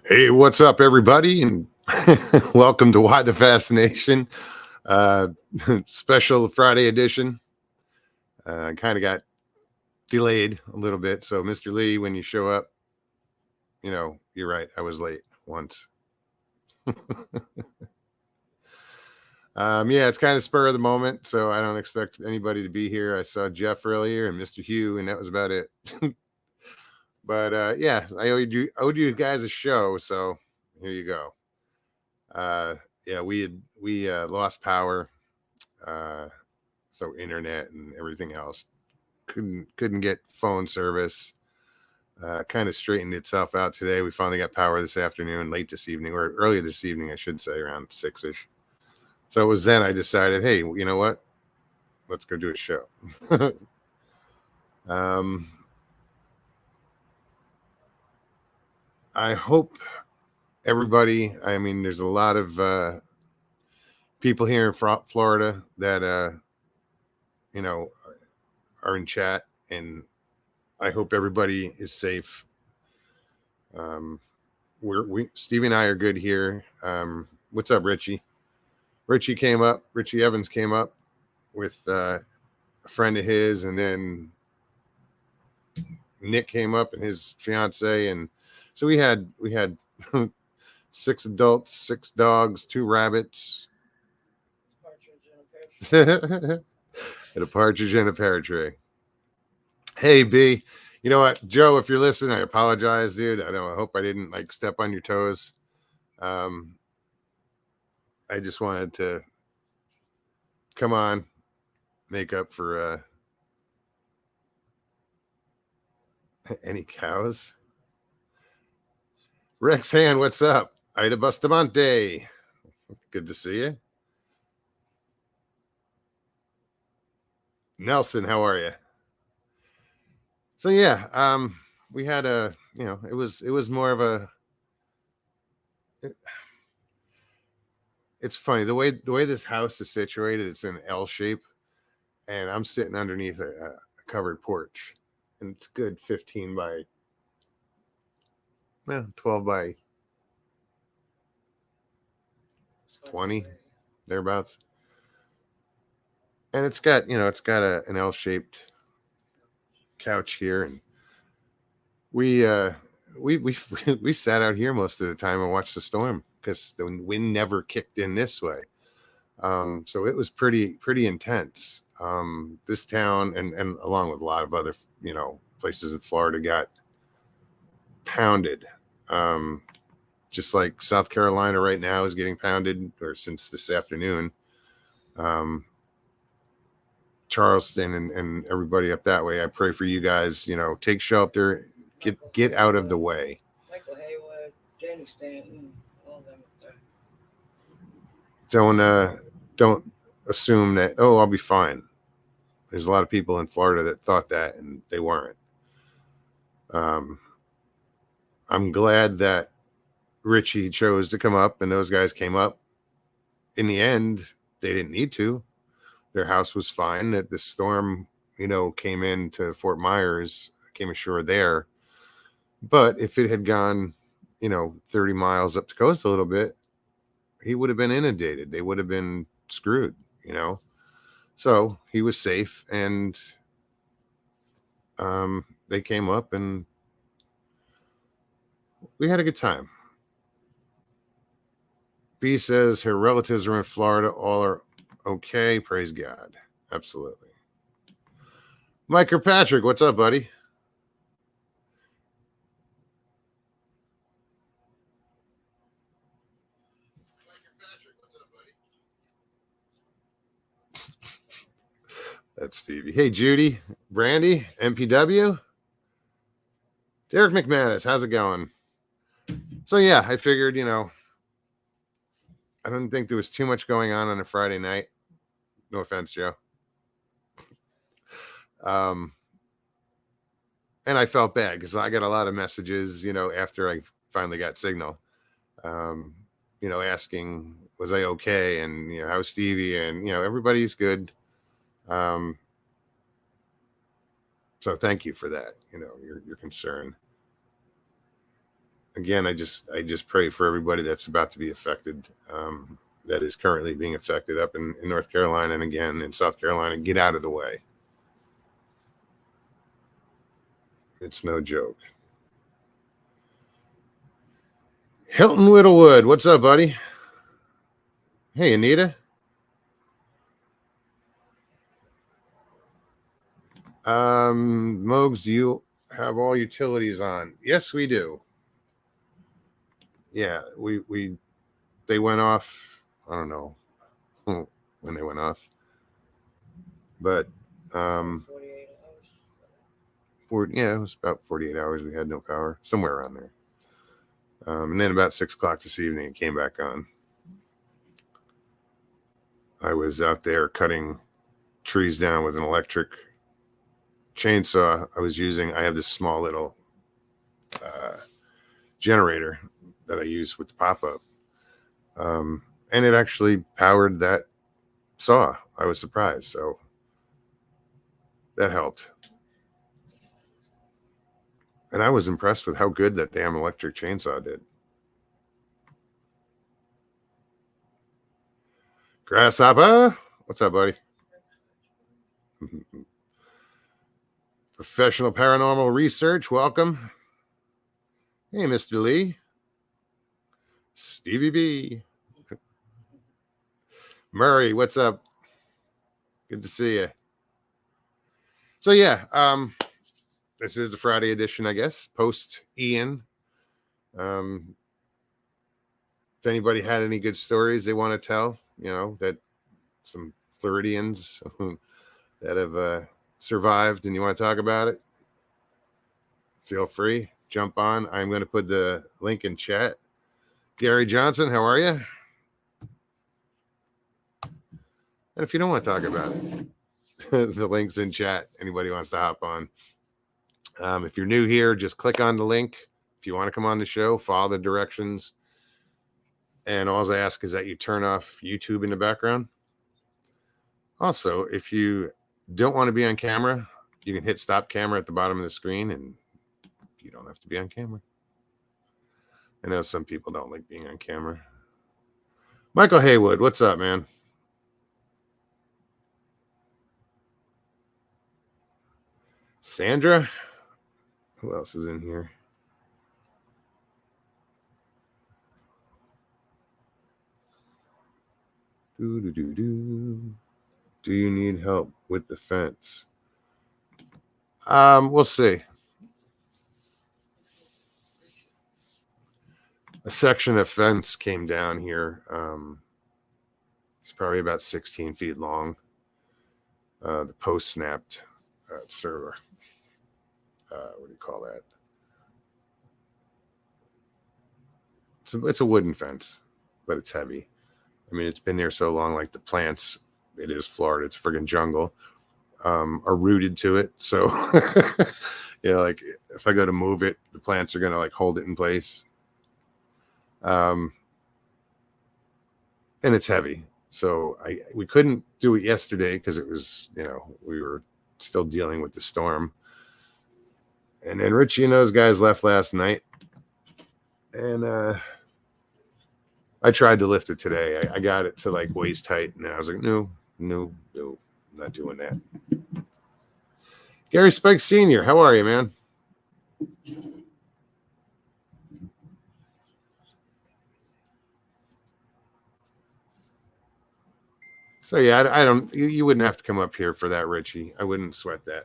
Hey, what's up, everybody? And welcome to Why the Fascination, uh, special Friday edition. Kind of got delayed a little bit. So, Mr. Lee, when you show up, you're right. I was late once. Yeah, it's kind of spur of the moment. So, I don't expect anybody to be here. I saw Jeff earlier and Mr. Hugh, and that was about it. But yeah, I owed you guys a show. So, here you go. Yeah, we lost power. Uh, so internet and everything else couldn't get phone service. Kind of straightened itself out today. We finally got power this afternoon, late this evening, or earlier this evening, I should say, around 6ish. So it was then I decided, hey, you know what? Let's go do a show. um, I hope everybody. I mean, there's a lot of people here in Florida that you know are in chat, and I hope everybody is safe. We Stevie and I are good here. What's up, Richie? Richie Evans came up with a friend of his, and then Nick came up and his fiance, and so we had 6 adults, 6 dogs, 2 rabbits, and a partridge in a pear tree. Hey, B. You know what, Joe? If you're listening, I apologize, dude. I hope I didn't step on your toes. Um, I just wanted to come on, make up for any cows. Rex Hand, what's up? Ida Bustamante. Good to see you. Nelson, how are you? So yeah, we had it was more of a it's funny the way this house is situated. It's in L shape, and I'm sitting underneath a covered porch, and it's good 15 by 12 by 20 thereabouts, and it's got an L shaped couch here, and we we sat out here most of the time and watched the storm because the wind never kicked in this way. So it was pretty intense. This town and along with a lot of other places in Florida got pounded. Um, just like South Carolina right now is getting pounded, or since this afternoon. Um, Charleston and everybody up that way. I pray for you guys. Take shelter, get out of the way. Michael Haywood, Danny Stanton, all of them up there. Don't assume that, oh, I'll be fine. There's a lot of people in Florida that thought that, and they weren't. I'm glad that Richie chose to come up and those guys came up. In the end, they didn't need to. Their house was fine. That the storm, came into Fort Myers, came ashore there. But if it had gone, 30 miles up the coast a little bit, he would have been inundated. They would have been screwed. So he was safe, and they came up, and we had a good time. B says her relatives are in Florida. All are okay. Praise God. Absolutely. Mike Patrick, what's up, buddy? That's Stevie. Hey, Judy, Brandy, MPW, Derek McManus, how's it going? So yeah, I figured, I didn't think there was too much going on a Friday night. No offense, Joe. And I felt bad because I got a lot of messages, after I finally got signal, asking, was I okay? And, how's Stevie? And, everybody's good. So thank you for that, your concern. again, I just pray for everybody that's about to be affected, that is currently being affected up in North Carolina and again in South Carolina. Get out of the way. It's no joke. Hilton Whittlewood, what's up, buddy? Hey, Anita. Mogs, do you have all utilities on? Yes, we do. Yeah, we they went off. I don't know when they went off, but 48 hours. yeah, it was about 48 hours. We had no power, somewhere around there. And then about 6 o'clock this evening, it came back on. I was out there cutting trees down with an electric chainsaw. I have this small little generator that I use with the pop-up. And it actually powered that saw. I was surprised. So that helped. And I was impressed with how good that damn electric chainsaw did. Grasshopper, what's up, buddy? Professional paranormal research, welcome. Hey, Mr. Lee. Stevie B. Murray, what's up? Good to see you. So yeah, this is the Friday edition, I guess, post Ian. If anybody had any good stories they want to tell, that some Floridians that have survived and you want to talk about it, feel free, jump on. I'm going to put the link in chat. Gary Johnson, how are you? And if you don't want to talk about it, the link's in chat. Anybody wants to hop on. If you're new here, just click on the link. If you want to come on the show, follow the directions. And all I ask is that you turn off YouTube in the background. Also, if you don't want to be on camera, you can hit stop camera at the bottom of the screen and you don't have to be on camera. I know some people don't like being on camera. Michael Haywood, what's up, man? Sandra? Who else is in here? Do you need help with the fence? We'll see. A section of fence came down here. It's probably about 16 feet long. The post snapped. Server. What do you call that? It's a wooden fence, but it's heavy. I mean, it's been there so long, like the plants, it is Florida, it's friggin' jungle, are rooted to it. So, like if I go to move it, the plants are going to like hold it in place. And it's heavy. So we couldn't do it yesterday because it was, we were still dealing with the storm. And then Richie and those guys left last night. And I tried to lift it today. I got it to like waist height, and I was like, no, I'm not doing that. Gary Spike Sr., how are you, man? So yeah, I don't. You wouldn't have to come up here for that, Richie. I wouldn't sweat that.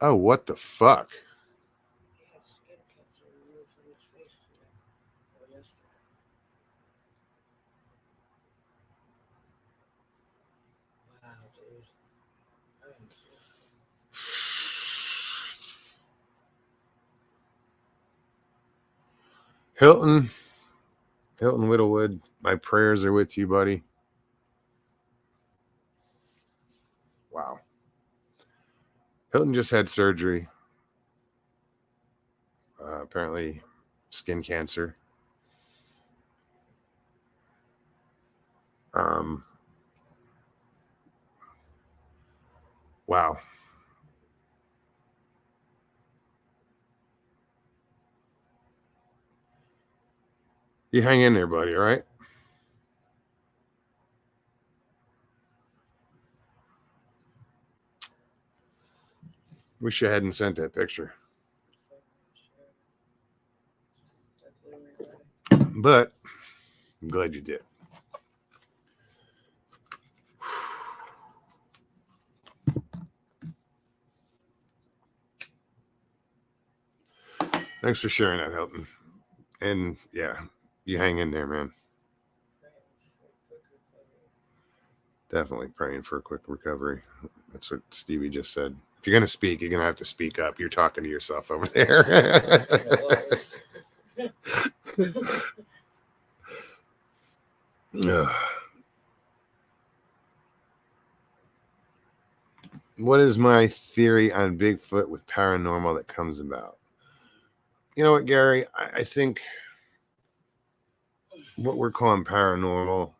Oh, what the fuck? Hilton Whittlewood, my prayers are with you, buddy. Wow. Hilton just had surgery. Apparently skin cancer. Wow. You hang in there, buddy, all right? Wish I hadn't sent that picture. But I'm glad you did. Thanks for sharing that, Hilton. And yeah, you hang in there, man. Definitely praying for a quick recovery. That's what Stevie just said. If you're going to speak, you're going to have to speak up. You're talking to yourself over there. What is my theory on Bigfoot with paranormal that comes about? You know what, Gary? I think what we're calling paranormal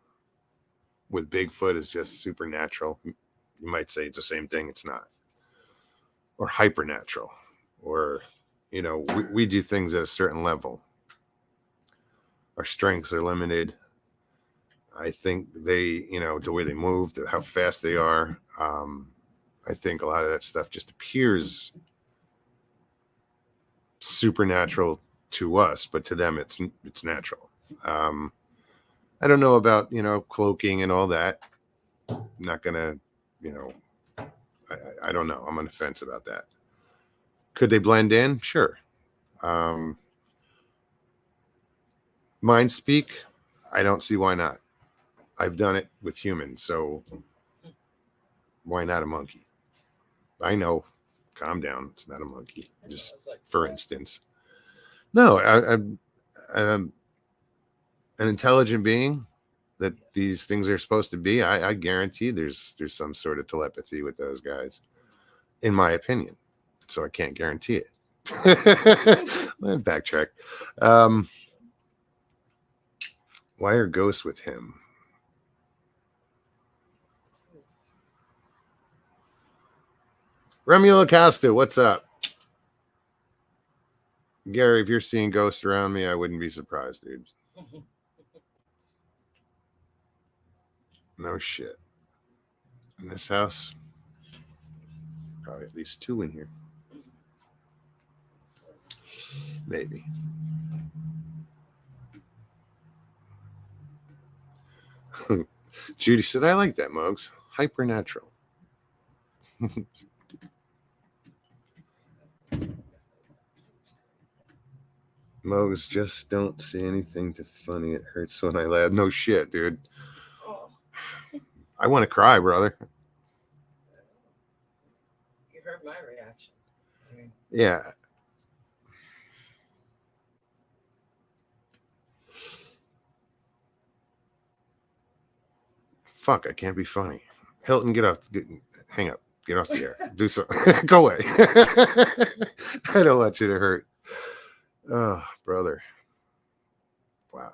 with Bigfoot is just supernatural. You might say it's the same thing. It's not. Or hypernatural. Or, we do things at a certain level. Our strengths are limited. I think they, the way they move, how fast they are. I think a lot of that stuff just appears supernatural to us, but to them it's natural. I don't know about cloaking and all that. I'm not gonna, I don't know. I'm on the fence about that. Could they blend in? Sure. Mind speak? I don't see why not. I've done it with humans, so why not a monkey? I know. Calm down. It's not a monkey. Just for instance. No, I'm an intelligent being that these things are supposed to be. I guarantee there's some sort of telepathy with those guys, in my opinion. So I can't guarantee it. Let me backtrack. Why are ghosts with him? Remuel Acosta, what's up? Gary, if you're seeing ghosts around me, I wouldn't be surprised, dude. No shit. In this house, probably at least 2 in here. Maybe. Judy said, I like that, Mugs. Hypernatural. Mugs, just don't see anything too funny. It hurts when I laugh. No shit, dude. I want to cry, brother. You heard my reaction. Yeah. Fuck, I can't be funny. Hilton, hang up. Get off the air. Do something. Go away. I don't want you to hurt. Oh, brother. Wow.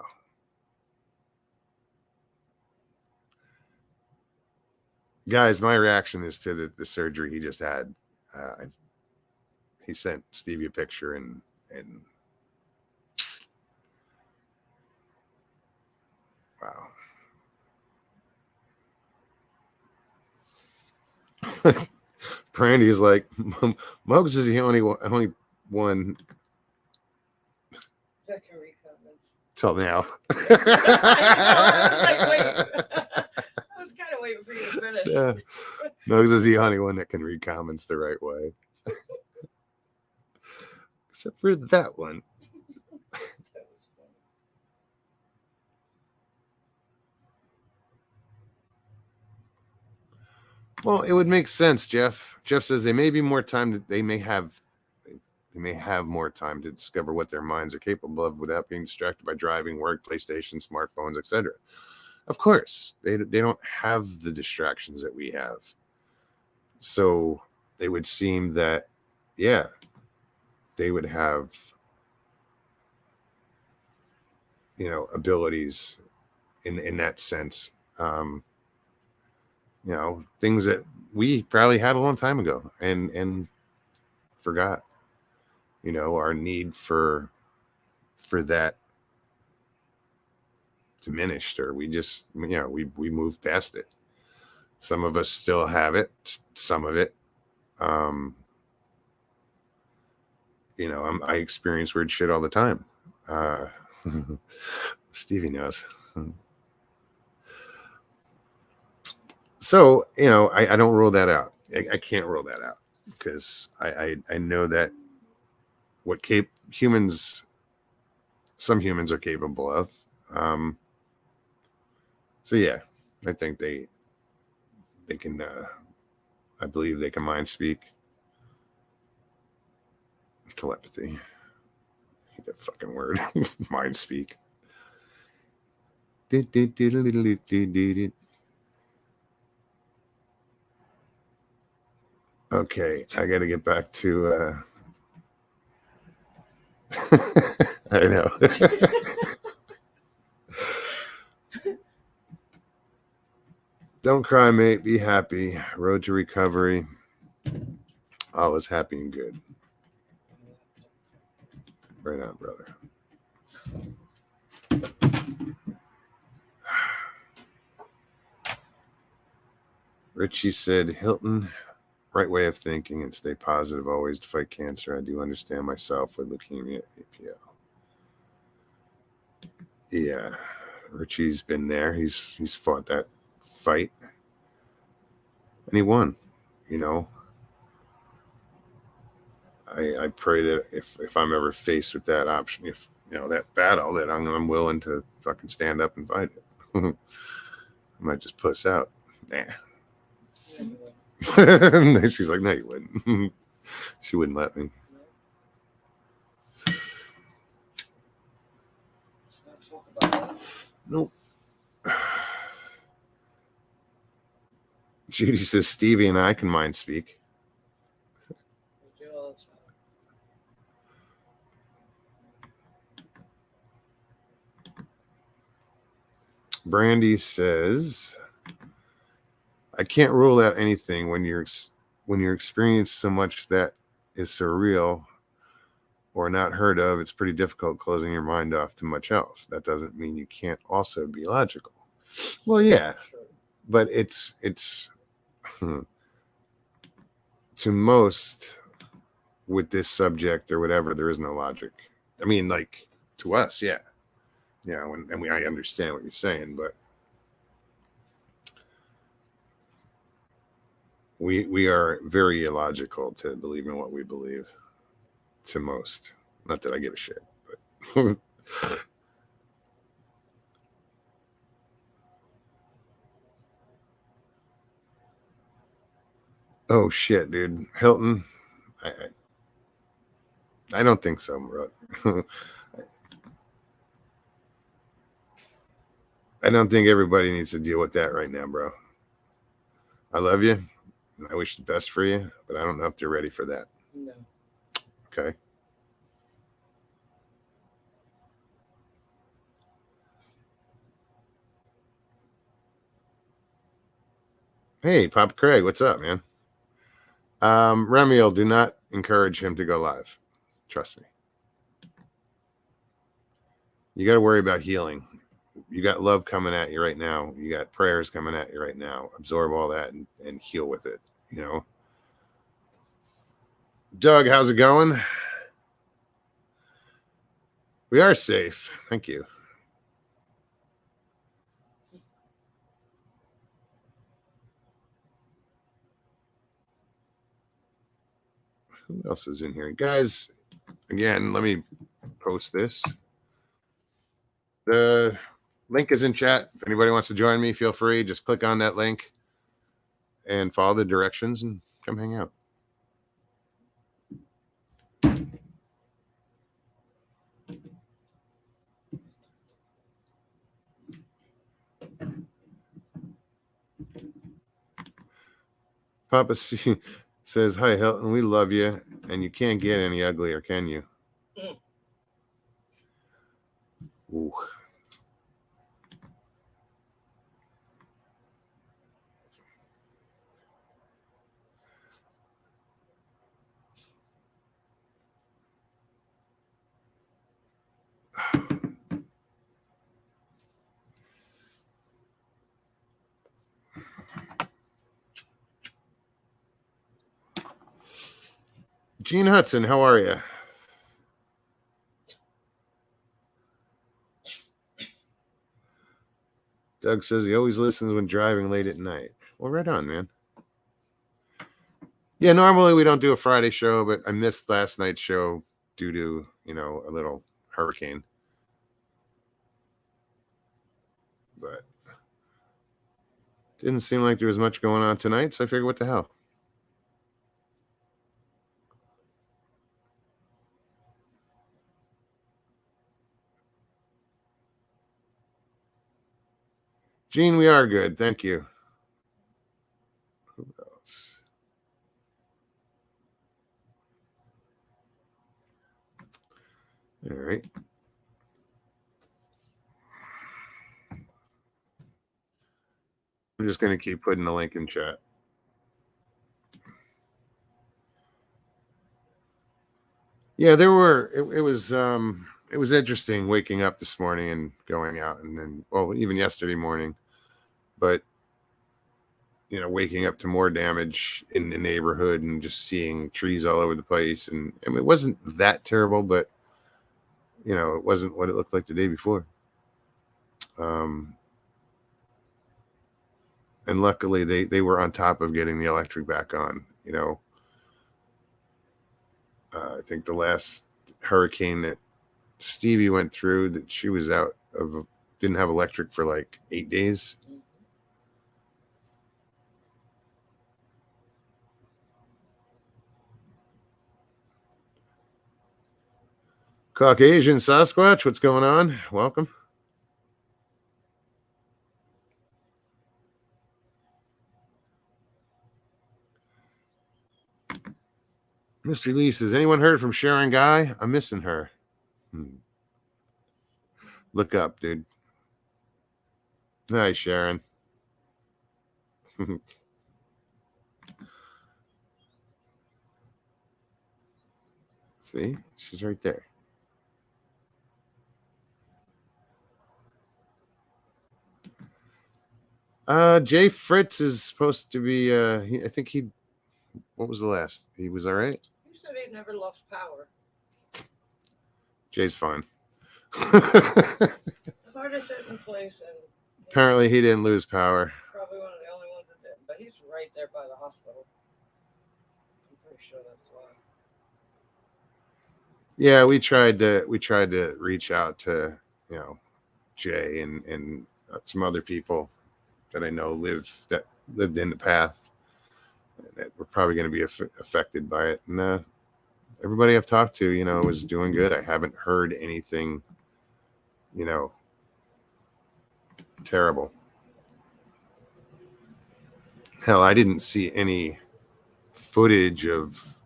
Guys, my reaction is to the surgery he just had. He sent Stevie a picture and wow. Brandy's like, Muggs is the only one That can recommend. till now. I was kind of waiting for you to finish. Yeah. Muggs is the only one that can read comments the right way. Except for that one. Well, it would make sense, Jeff. Jeff says they may be more time. They may have more time to discover what their minds are capable of without being distracted by driving, work, PlayStation, smartphones, etc. Of course, they don't have the distractions that we have. So it would seem that, yeah, they would have, abilities in that sense You know, things that we probably had a long time ago and forgot. You know, our need for that diminished, or we just, you know, we moved past it. Some of us still have it, some of it. Um, you know, I experience weird shit all the time. Stevie knows. So, you know, I don't rule that out. I can't rule that out because I know that what humans, some humans are capable of. Um, so yeah, I think they can. I believe they can mind speak, telepathy. Hate that fucking word, mind speak. Okay, I got to get back to. I know. Don't cry, mate. Be happy. Road to recovery. Always happy and good. Right on, brother. Richie said, Hilton, right way of thinking and stay positive always to fight cancer. I do understand myself with leukemia, APL. Yeah, Richie's been there. He's fought that fight, and he won. You know, I pray that if I'm ever faced with that option, if you know that battle, that I'm willing to fucking stand up and fight it. I might just puss out. Nah. She's like, no, you wouldn't. She wouldn't let me. Let's not talk about that. Nope. Judy says Stevie and I can mind speak. We do all the time. Brandy says, I can't rule out anything when you're experiencing so much that is surreal or not heard of. It's pretty difficult closing your mind off to much else. That doesn't mean you can't also be logical. Well, yeah, Sure. but it's to most with this subject or whatever, there is no logic. I mean, like to us, yeah, I understand what you're saying, but we are very illogical to believe in what we believe. To most, not that I give a shit, but oh shit, dude, Hilton, I don't think so, bro. I don't think everybody needs to deal with that right now, bro. I love you. I wish the best for you, but I don't know if you're ready for that. No. Okay. Hey, Papa Craig, what's up, man? Remiel, do not encourage him to go live. Trust me. You got to worry about healing. You got love coming at you right now. You got prayers coming at you right now. Absorb all that and heal with it, you know. Doug, how's it going? We are safe. Thank you. Who else is in here? Guys, again, let me post this. The link is in chat. If anybody wants to join me, feel free. Just click on that link and follow the directions and come hang out. Papa C says, hi, Hilton. We love you. And you can't get any uglier, can you? Ooh. Gene Hudson, how are you? Doug says he always listens when driving late at night. Well, right on, man. Yeah, normally we don't do a Friday show, but I missed last night's show due to, a little hurricane. But didn't seem like there was much going on tonight, so I figured, what the hell? Gene, we are good. Thank you. Who else? All right. I'm just going to keep putting the link in chat. Yeah, there were. It was interesting waking up this morning and going out, and then, well, even yesterday morning, but waking up to more damage in the neighborhood and just seeing trees all over the place, and I mean, it wasn't that terrible, but it wasn't what it looked like the day before. And luckily they were on top of getting the electric back on. I think the last hurricane that Stevie went through, that she was out of, didn't have electric for like 8 days. Caucasian Sasquatch, what's going on? Welcome. Mr. Lee says, anyone heard from Sharon Guy? I'm missing her. Look up, dude. Hi, Sharon. See, she's right there. Jay Fritz is supposed to be, I think what was the last? He was all right? He said he never lost power. Jay's fine. The hardest hit in place, and apparently he didn't lose power. Probably one of the only ones that did, but he's right there by the hospital. I'm pretty sure that's why. Yeah, we tried to reach out to Jay and some other people that I know lived in the path that were probably going to be affected by it, and everybody I've talked to was doing good. I haven't heard anything terrible. Hell, I didn't see any footage of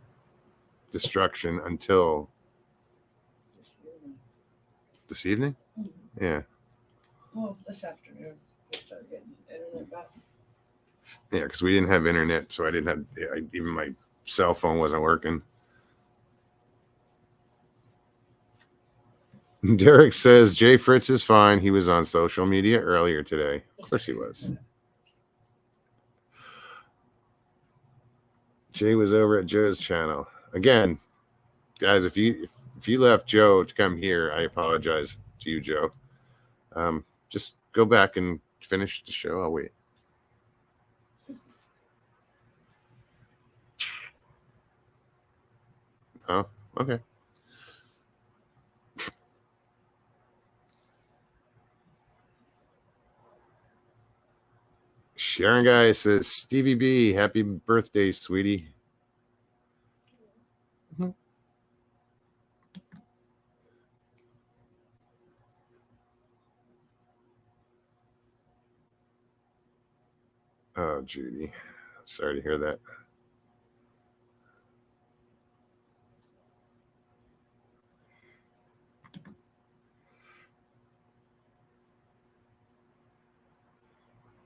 destruction until this evening. Mm-hmm. Yeah. Well, this afternoon we started getting internet back. Yeah, because we didn't have internet, so I didn't have even my cell phone wasn't working. Derek says Jay Fritz is fine. He was on social media earlier today. Of course he was. Jay was over at Joe's channel. Again, guys, if you left Joe to come here, I apologize to you, Joe. Just go back and finish the show. I'll wait. Oh, okay. Sharon Guy says, Stevie B, happy birthday, sweetie. Mm-hmm. Oh, Judy. Sorry to hear that.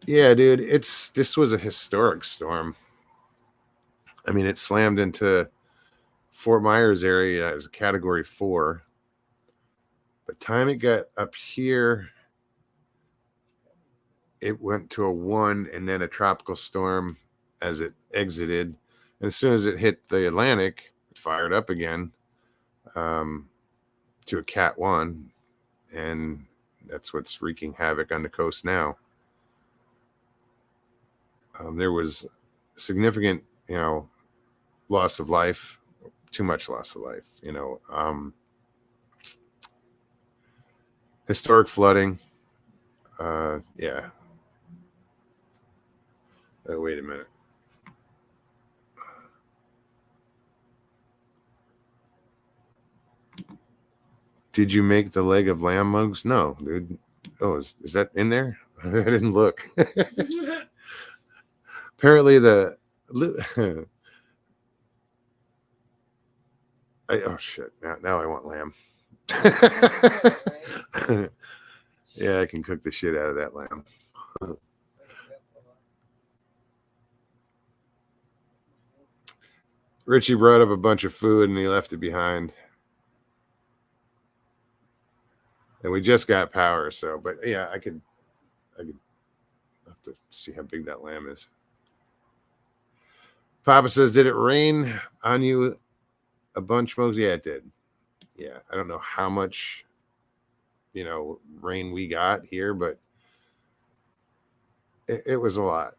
Yeah, dude, this was a historic storm. I mean, it slammed into Fort Myers area as a category 4. But time it got up here, it went to a 1 and then a tropical storm as it exited. And as soon as it hit the Atlantic, it fired up again to a Cat 1, and that's what's wreaking havoc on the coast now. There was significant, loss of life, too much loss of life, historic flooding. Yeah. Wait a minute. Did you make the leg of lamb mugs? No, dude. Oh, is that in there? I didn't look. Apparently oh shit. Now I want lamb. Yeah, I can cook the shit out of that lamb. Richie brought up a bunch of food and he left it behind. And we just got power, but yeah, I could have to see how big that lamb is. Papa says, did it rain on you a bunch, Mose? Yeah, it did. Yeah, I don't know how much, rain we got here, but it was a lot.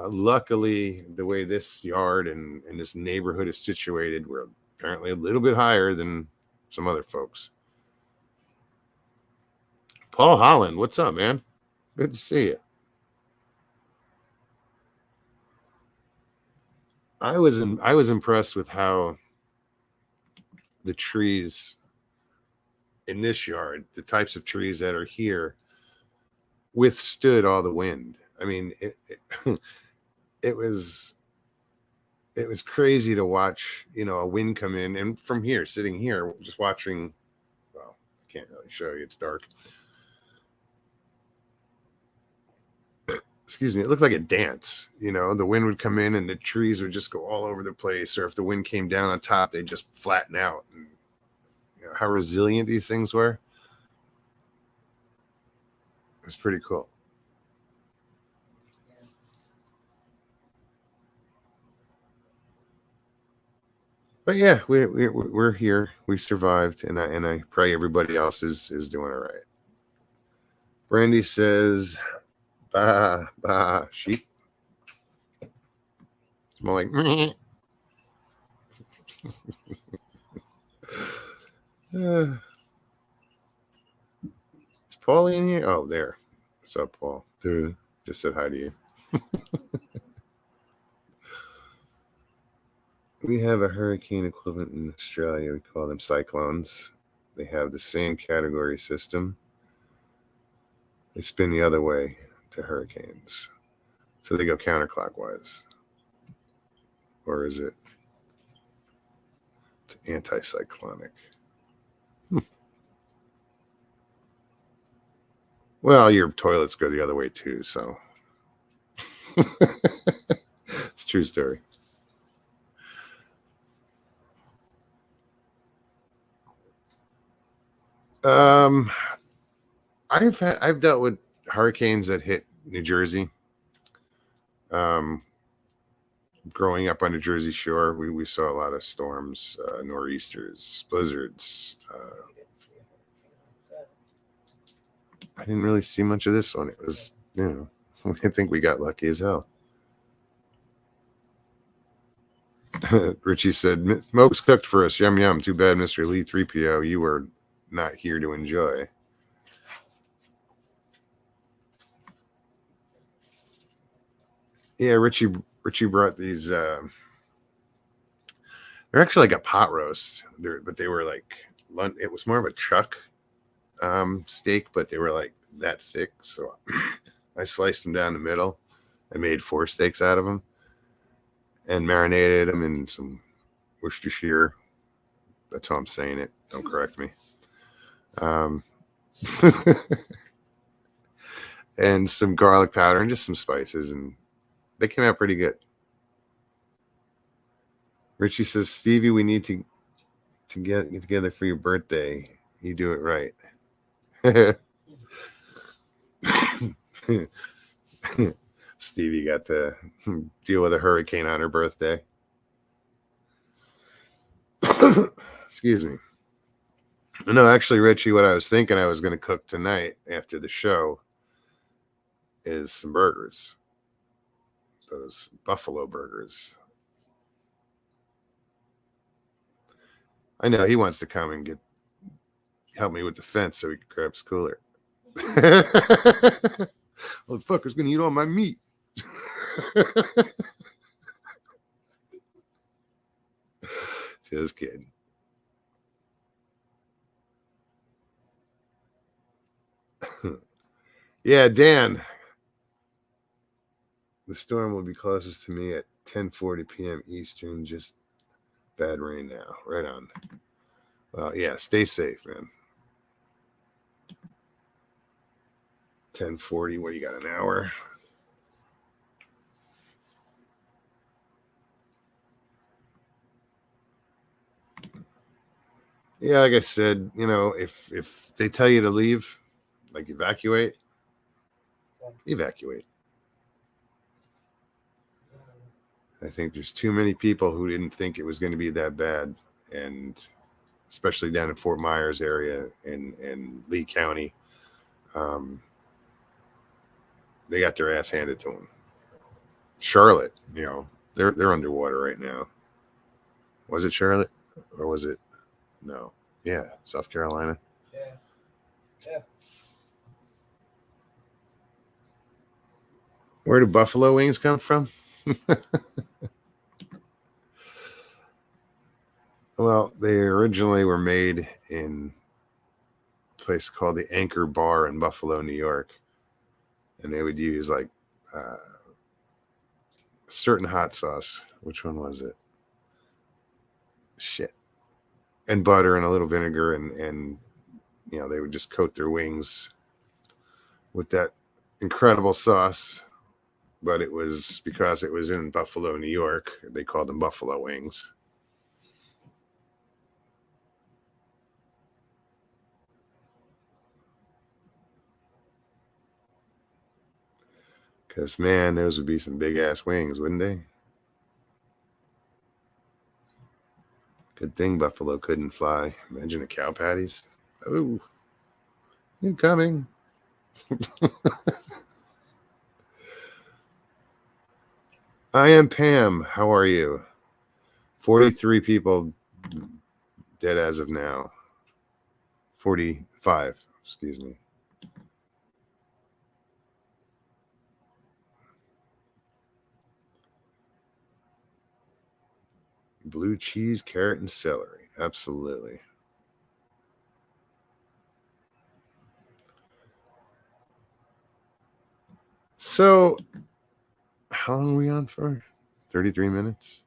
Luckily, the way this yard and this neighborhood is situated, we're apparently a little bit higher than some other folks. Paul Holland, what's up, man? Good to see you. I was impressed with how the trees in this yard, the types of trees that are here, withstood all the wind. I mean, it was crazy to watch, a wind come in, and from here, sitting here, just watching. Well, I can't really show you; it's dark. Excuse me. It looked like a dance. The wind would come in, and the trees would just go all over the place. Or if the wind came down on top, they'd just flatten out. And, how resilient these things were. It was pretty cool. But yeah, we're here. We survived, and I pray everybody else is doing all right. Brandy says, "Bah, sheep." It's more like. Is Paulie in here? Oh, there. What's up, Paul? Dude, just said hi to you. We have a hurricane equivalent in Australia. We call them cyclones. They have the same category system. They spin the other way to hurricanes. So they go counterclockwise. Or is it? It's anticyclonic. Well, your toilets go the other way too, so. It's a true story. I've dealt with hurricanes that hit New Jersey. Growing up on the Jersey Shore, we saw a lot of storms, nor'easters, blizzards. I didn't really see much of this one. It was, I think we got lucky as hell. Richie said, Smokes cooked for us. Yum, yum. Too bad, Mr. Lee 3PO. You were not here to enjoy. Yeah, Richie brought these. They're actually like a pot roast, but they were like, it was more of a chuck steak, but they were like that thick. So I sliced them down the middle. I made 4 steaks out of them and marinated them in some Worcestershire. That's how I'm saying it. Don't correct me. And some garlic powder and just some spices, and they came out pretty good. Richie says, Stevie, we need to get together for your birthday. You do it right. Stevie got to deal with a hurricane on her birthday. Excuse me. No, actually, Richie, what I was thinking I was going to cook tonight after the show is some burgers. Those buffalo burgers. I know he wants to come and help me with the fence so he can grab his cooler. Well, the fucker's going to eat all my meat. Just kidding. Yeah, Dan. The storm will be closest to me at 10:40 p.m. Eastern. Just bad rain now. Right on. Well, yeah, stay safe, man. 10:40. What do you got? An hour? Yeah, like I said, if they tell you to leave, like evacuate. I think there's too many people who didn't think it was going to be that bad, and especially down in Fort Myers area and Lee County, they got their ass handed to them. Charlotte, they're underwater right now. Was it Charlotte or was it no? Yeah, South Carolina. Yeah. Where do buffalo wings come from? Well, they originally were made in a place called the Anchor Bar in Buffalo, New York, and they would use like certain hot sauce. Which one was it? Shit. And butter and a little vinegar, and they would just coat their wings with that incredible sauce. But it was because it was in Buffalo, New York, they called them buffalo wings. Because, man, those would be some big-ass wings, wouldn't they? Good thing buffalo couldn't fly. Imagine the cow patties. Oh, incoming. I am Pam. How are you? 43 people dead as of now. 45, excuse me. Blue cheese, carrot, and celery. Absolutely. So, how long are we on for? 33 minutes?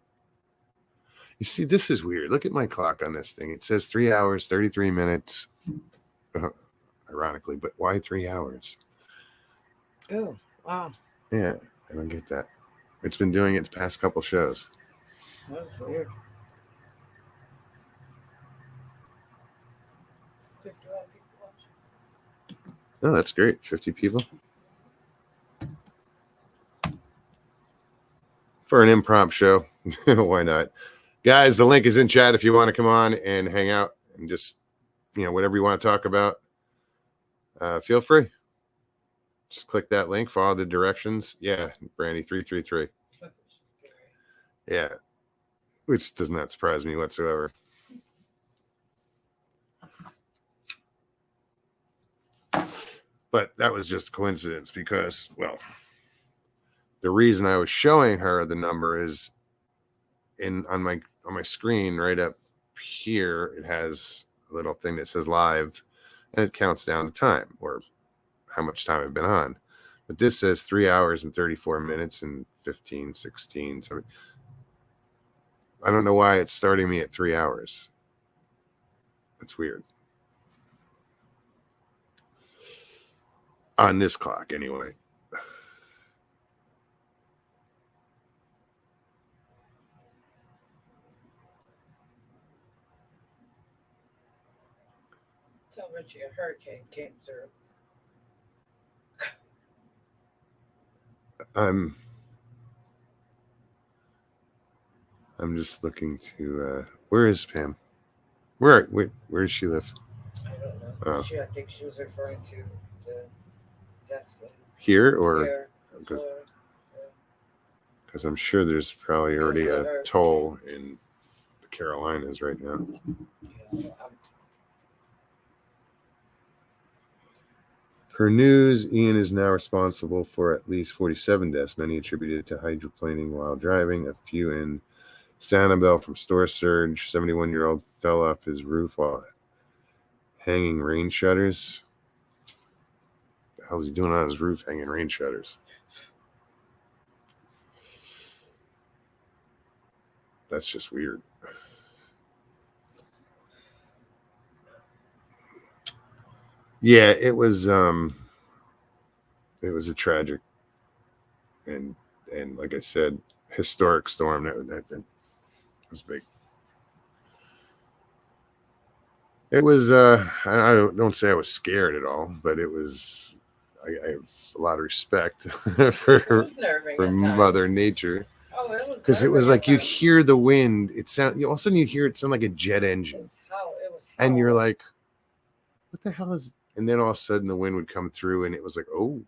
You see, this is weird. Look at my clock on this thing. It says 3 hours, 33 minutes. Ironically, but why 3 hours? Oh, wow. Yeah, I don't get that. It's been doing it the past couple shows. That's weird. 51 people watching. Oh, that's great. 50 people. For an impromptu show. Why not? Guys, the link is in chat if you want to come on and hang out and just, whatever you want to talk about, feel free. Just click that link, follow the directions. Yeah, Brandy 333. Yeah, which does not surprise me whatsoever. But that was just a coincidence because, well, the reason I was showing her the number is on my screen right up here. It has a little thing that says live, and it counts down the time or how much time I've been on. But this says 3 hours and 34 minutes and 15, 16. So I don't know why it's starting me at 3 hours. That's weird. On this clock, anyway. Tell Richie a hurricane came through. I'm just looking to where is Pam? Where does she live? I don't know. Uh, I think she was referring to the deaths in Here or here in Florida. because I'm sure there's probably It was already with a her. toll in the Carolinas right now. Yeah, Per news, Ian is now responsible for at least 47 deaths, many attributed to hydroplaning while driving, a few in Sanibel from store surge. 71-year-old fell off his roof while hanging rain shutters. What the hell's he doing on his roof hanging rain shutters? That's just weird. Yeah, it was a tragic and like I said, historic storm. That was big. It was I don't say I was scared at all, but it was I have a lot of respect for Mother Nature. Oh, it was Because it was nerving like at you'd times. hear the wind. All of a sudden you'd hear it sound like a jet engine, It was and you're howling. like, "What the hell is?" And then all of a sudden the wind would come through, and it was like, "Oh,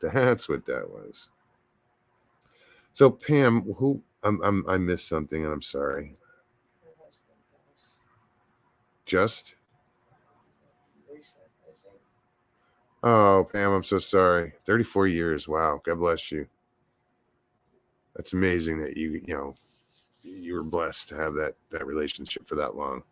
that's what that was." So Pam, who I missed something, and I'm sorry. Her husband passed Just recent, I think. oh Pam, I'm so sorry. 34 years. Wow. God bless you. That's amazing that you were blessed to have that relationship for that long.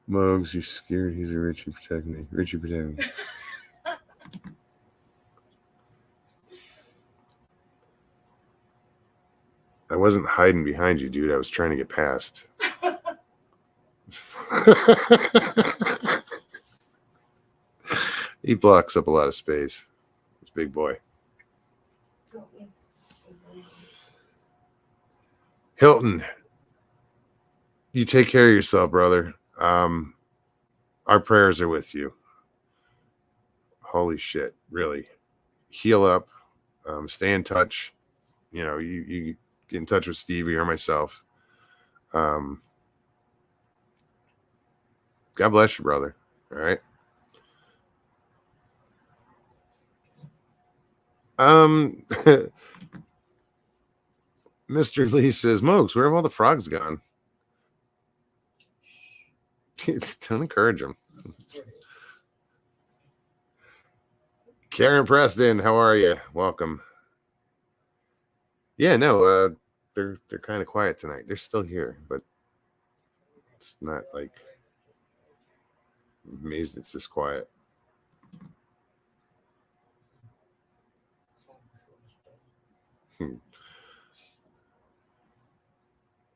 Mugs, you scared? He's a Richie, protect me. Richie, protect me. I wasn't hiding behind you, dude. I was trying to get past. He blocks up a lot of space. This big boy. Hilton, you take care of yourself, brother. Our prayers are with you. Holy shit, really. Heal up. Stay in touch. You get in touch with Stevie or myself. Um, God bless you, brother. All right. Mr. Lee says, Mokes, where have all the frogs gone? Don't encourage them. Karen Preston, how are you? Welcome. Yeah, no, they're kind of quiet tonight. They're still here, but it's not like I'm amazed it's this quiet.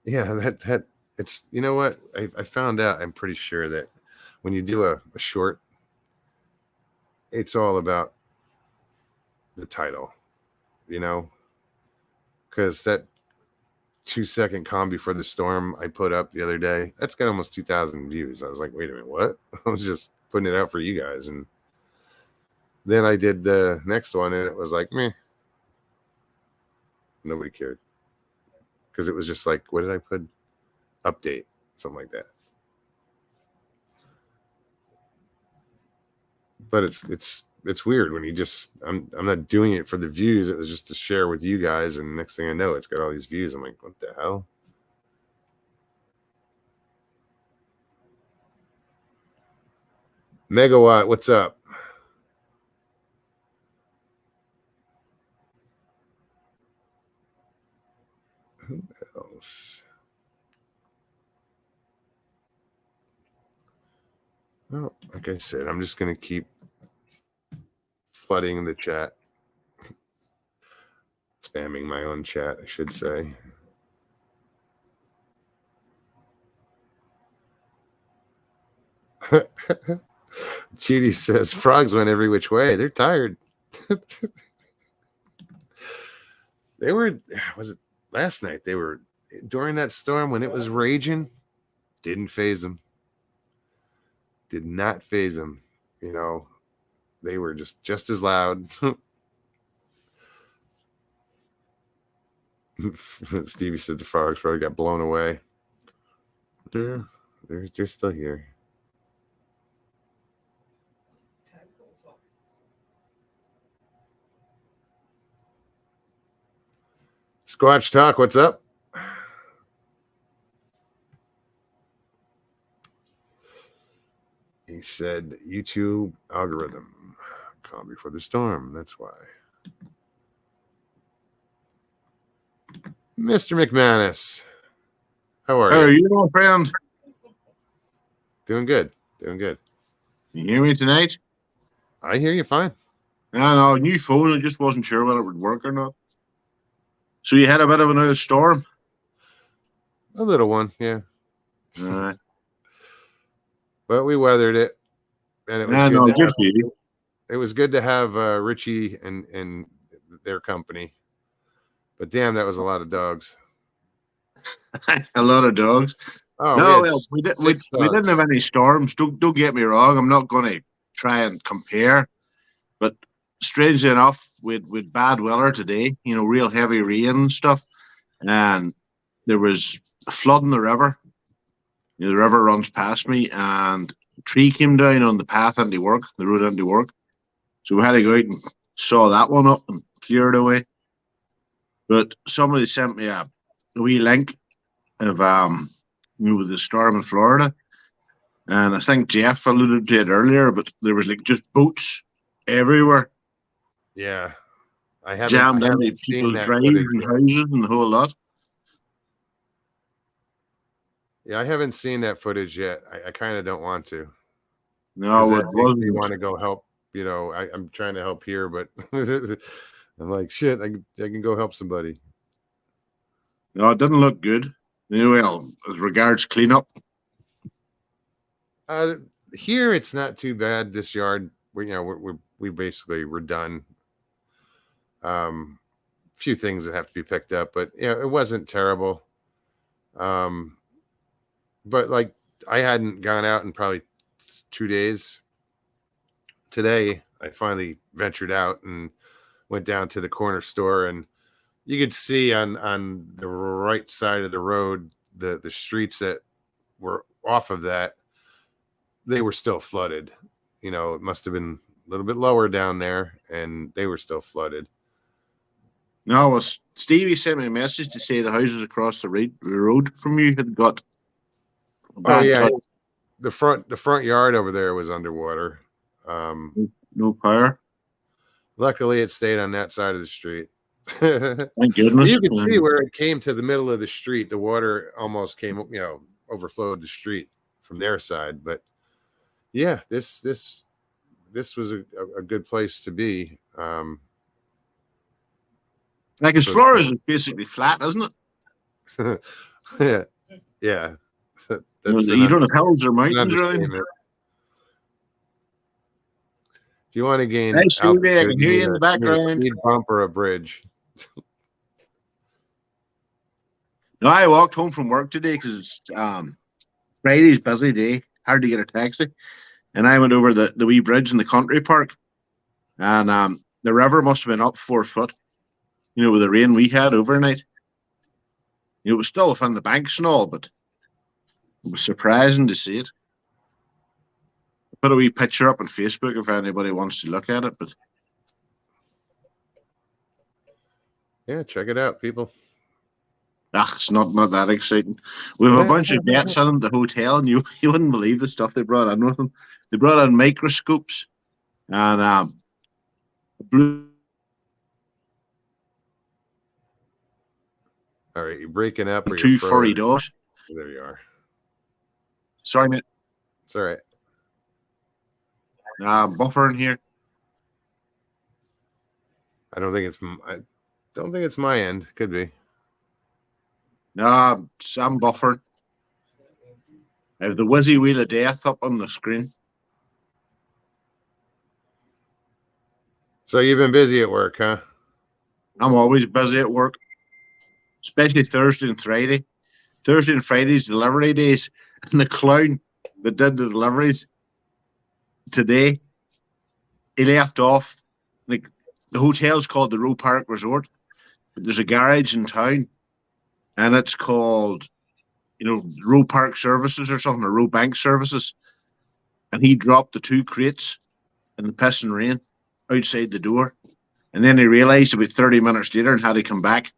Yeah, that it's you know what I found out. I'm pretty sure that when you do a short, it's all about the title, because that 2-second calm before the storm I put up the other day, that's got almost 2,000 views. I was like, wait a minute, what? I was just putting it out for you guys, and then I did the next one, and it was like, meh, nobody cared because it was just like, what did I put? Update, something like that. But it's weird when you just I'm not doing it for the views. It was just to share with you guys, and next thing I know, it's got all these views. I'm like, what the hell? Megawatt, what's up? Who else? Well, like I said, I'm just gonna keep flooding the chat, spamming my own chat, I should say. Judy says frogs went every which way. They're tired. They were, was it last night? They were during that storm when it was raging. Didn't phase them. did not phase them. You know, they were just as loud. Stevie said the frogs probably got blown away. Yeah, they're still here. Squatch Talk, what's up? He said YouTube algorithm. Calm before the storm. That's why. Mr. McManus, how are How are you? you, my friend? Doing good. Doing good. You hear me tonight? I hear you fine. I know, new phone. I just wasn't sure whether it would work or not. So you had a bit of another storm? A little one, yeah. Uh, But we weathered it, and it was I good know, to good have. for you. It was good to have Richie and their company. But damn, that was a lot of dogs. A lot of dogs. Oh, we No, had well, six we didn't have dogs. any storms. Don't get me wrong. I'm not going to try and compare, but strangely enough, with bad weather today, you know, real heavy rain and stuff, and there was a flood in the river. You know, the river runs past me, and a tree came down on the path into work, the road into work. So we had to go out and saw that one up and clear it away. But somebody sent me a wee link of you know, with the storm in Florida. And I think Jeff alluded to it earlier, but there was like just boats everywhere, Yeah, I jammed into haven't seen people's that drives footage and yet. houses and the whole lot. Yeah, I haven't seen that footage yet. I kind of don't want to, because No, that it makes me wasn't. want to go help. You know, I'm trying to help here, but I'm like, shit, I can go help somebody. No, it didn't look good. You know, well, as regards cleanup. Uh, Here it's not too bad. This yard, we basically we're done. Few things that have to be picked up, but yeah, it wasn't terrible. Um, but like I hadn't gone out in probably 2 days. Today, I finally ventured out and went down to the corner store, and you could see on the right side of the road the streets that were off of that, they were still flooded. You know, it must have been a little bit lower down there, and they were still flooded. No, well, Stevie sent me a message to say the houses across the road from you had got a Oh bad yeah, touch. the front yard over there was underwater. Um, No power. Luckily, it stayed on that side of the street. Thank goodness. You could see where it came to the middle of the street. The water almost came, overflowed the street from their side. But yeah, this was a good place to be. Like as So Flores is basically flat, isn't it? yeah, yeah, You know, that's you don't have hills or an mountains or anything. understatement. If you want to gain Hey, Stevie, I altitude, can hear you in the you need a background. speed bump or a bridge. No, I walked home from work today because it's Friday's busy day, hard to get a taxi. And I went over the wee bridge in the country park, and the river must have been up 4 foot. You know, with the rain we had overnight. It was still within the banks and all, but it was surprising to see it. I put a wee picture up on Facebook if anybody wants to look at it. But Yeah, check it out, people. it's not that exciting. We have a bunch of vets in the hotel, and you wouldn't believe the stuff they brought in with them. They brought in microscopes and blue. All right, you're breaking up or you're Two furry frozen. dogs. There you are. Sorry, mate. It's all right. Buffer in here. I don't think it's my end. Could be. Sam buffering. I have the whizzy wheel of death up on the screen. So you've been busy at work, huh? I'm always busy at work, especially Thursday and Friday. Thursday and Friday's delivery days, and the clown that did the deliveries today he left off. Like the hotel's called the Roe Park Resort, but there's a garage in town, and it's called Roe Park Services or something, or Roe Bank Services. And he dropped the 2 crates in the piss and rain outside the door, and then he realised about 30 minutes later and had to come back.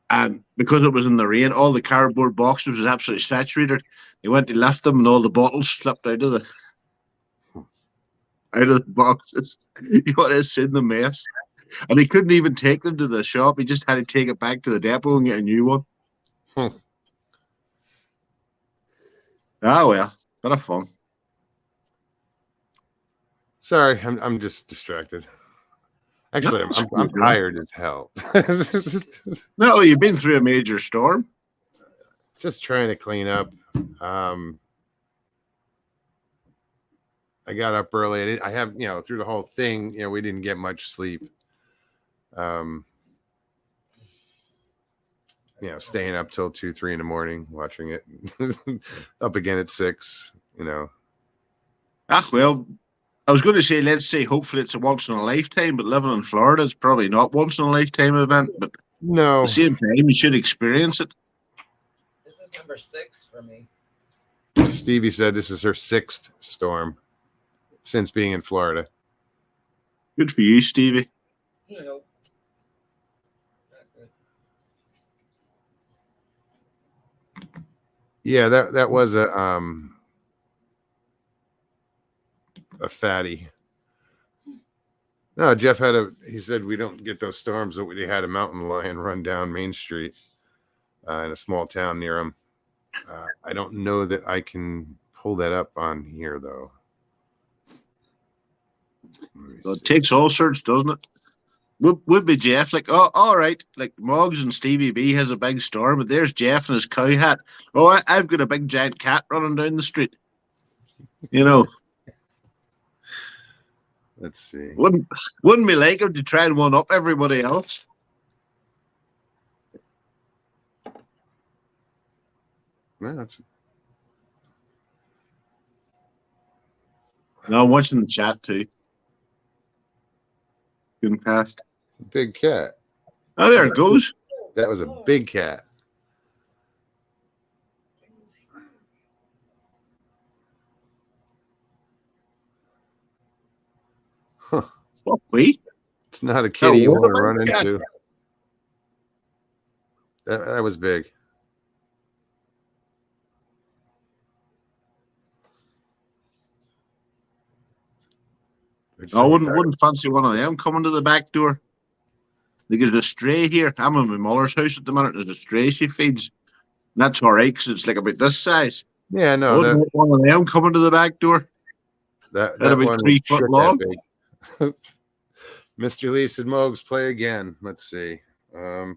And because it was in the rain, all the cardboard boxes was absolutely saturated. He went to lift them, and all the bottles slipped out of the boxes. You want to see the mess? And he couldn't even take them to the shop. He just had to take it back to the depot and get a new one. Ah, well, bit of fun. Sorry, I'm just distracted. Actually, I'm tired as hell. No, you've been through a major storm. Just trying to clean up. I got up early. I have, through the whole thing, we didn't get much sleep. Staying up till 2, 3 in the morning, watching it. Up again at 6, Ah, well, I was going to say, let's say, hopefully it's a once in a lifetime, but living in Florida is probably not once in a lifetime event. But no, at the same time, you should experience it. This is number 6 for me. Stevie said this is her 6th storm since being in Florida. Good for you, Stevie. No. Not good. Yeah, that was a fatty. No, Jeff he said we don't get those storms, but we had a mountain lion run down Main Street in a small town near him. I don't know that I can pull that up on here, though. Well, it takes all sorts, doesn't it? Would be Jeff like, oh, all right, like Moggs and Stevie B has a big storm, but there's Jeff in his cow hat. Oh, I've got a big giant cat running down the street. Let's see. Wouldn't we like him to try and one up everybody else? No, I'm watching the chat too. Good cast. Big cat. Oh, there it goes. That was a big cat. Huh. What, wait? It's not a kitty you was want a to run big cat. into. That was big. I wouldn't fancy one of them coming to the back door. There's a stray here. I'm in my mother's house at the minute. There's a stray she feeds. And that's all right, because it's like about this size. Yeah, no. I wouldn't want one of them coming to the back door. That'd be 3 foot long. Mr. Lee said, Moggs, play again. Let's see. Say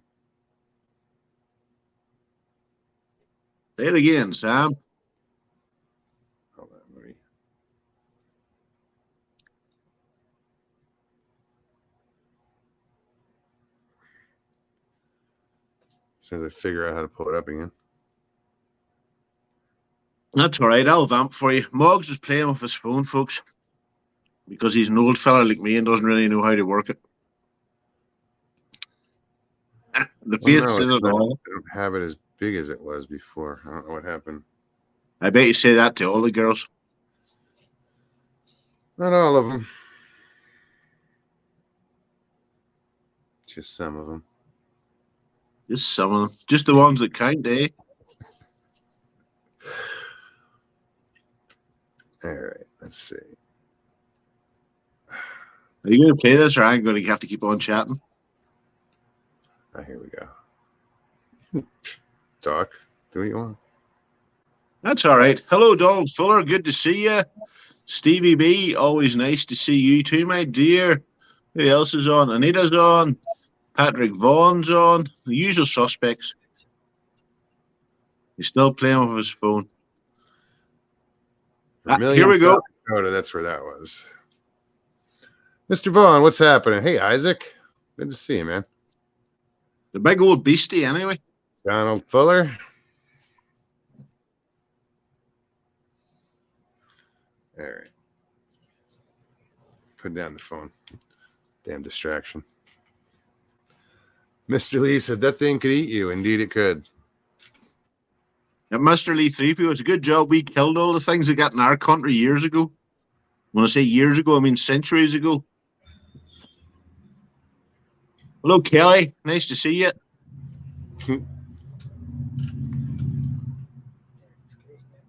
it again, Sam. Hold on, let me. As soon as I figure out how to pull it up again. That's all right. I'll vamp for you. Moggs is playing with his phone, folks, because he's an old fella like me and doesn't really know how to work it. The face says it all. I don't have it as big as it was before. I don't know what happened. I bet you say that to all the girls. Not all of them. Just some of them. Just some of them. Just the ones that count, eh? All right, let's see. Are you going to play this, or I'm going to have to keep on chatting? Here we go. Doc, do what you want. That's all right. Hello, Donald Fuller. Good to see you. Stevie B, always nice to see you too, my dear. Who else is on? Anita's on. Patrick Vaughan's on. The usual suspects. He's still playing with his phone. Here we go. Dakota, that's where that was. Mr. Vaughn, what's happening? Hey, Isaac. Good to see you, man. The big old beastie, anyway. Donald Fuller. All right. Put down the phone. Damn distraction. Mr. Lee said that thing could eat you. Indeed, it could. Yeah, Mr. Lee 3PO, it's a good job we killed all the things that got in our country years ago. When I say years ago, I mean centuries ago. Hello, Kelly. Nice to see you.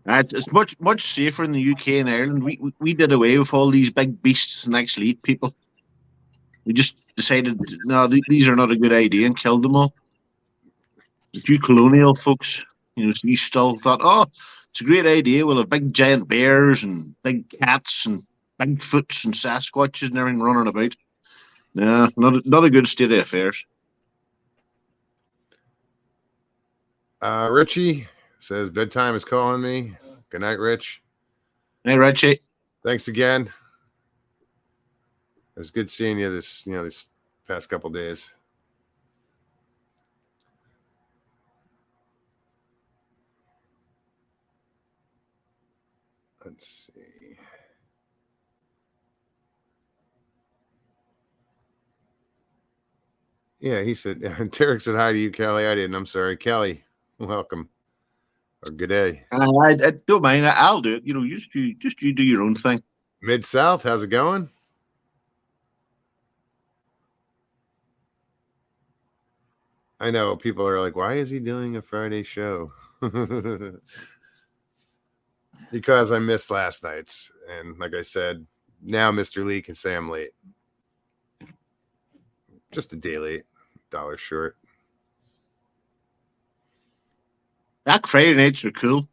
It's much safer in the UK and Ireland. We did away with all these big beasts and actually eat people. We just decided, no, these are not a good idea and killed them all. But you colonial folks, you still thought, oh, it's a great idea. We'll have big giant bears and big cats and Bigfoots and Sasquatches and everything running about. No, not a good state of affairs. Richie says bedtime is calling me. Good night, Rich. Hey, Richie. Thanks again. It was good seeing you this past couple days. Let's see. Yeah, he said, Derek said hi to you, Kelly. I didn't. I'm sorry. Kelly, welcome. Or good day. I don't mind. I'll do it. Just you do your own thing. Mid-South, how's it going? I know people are like, why is he doing a Friday show? Because I missed last night's. And like I said, now Mr. Lee can say I'm late. Just a day late, $1 short. Black Friday nights are cool.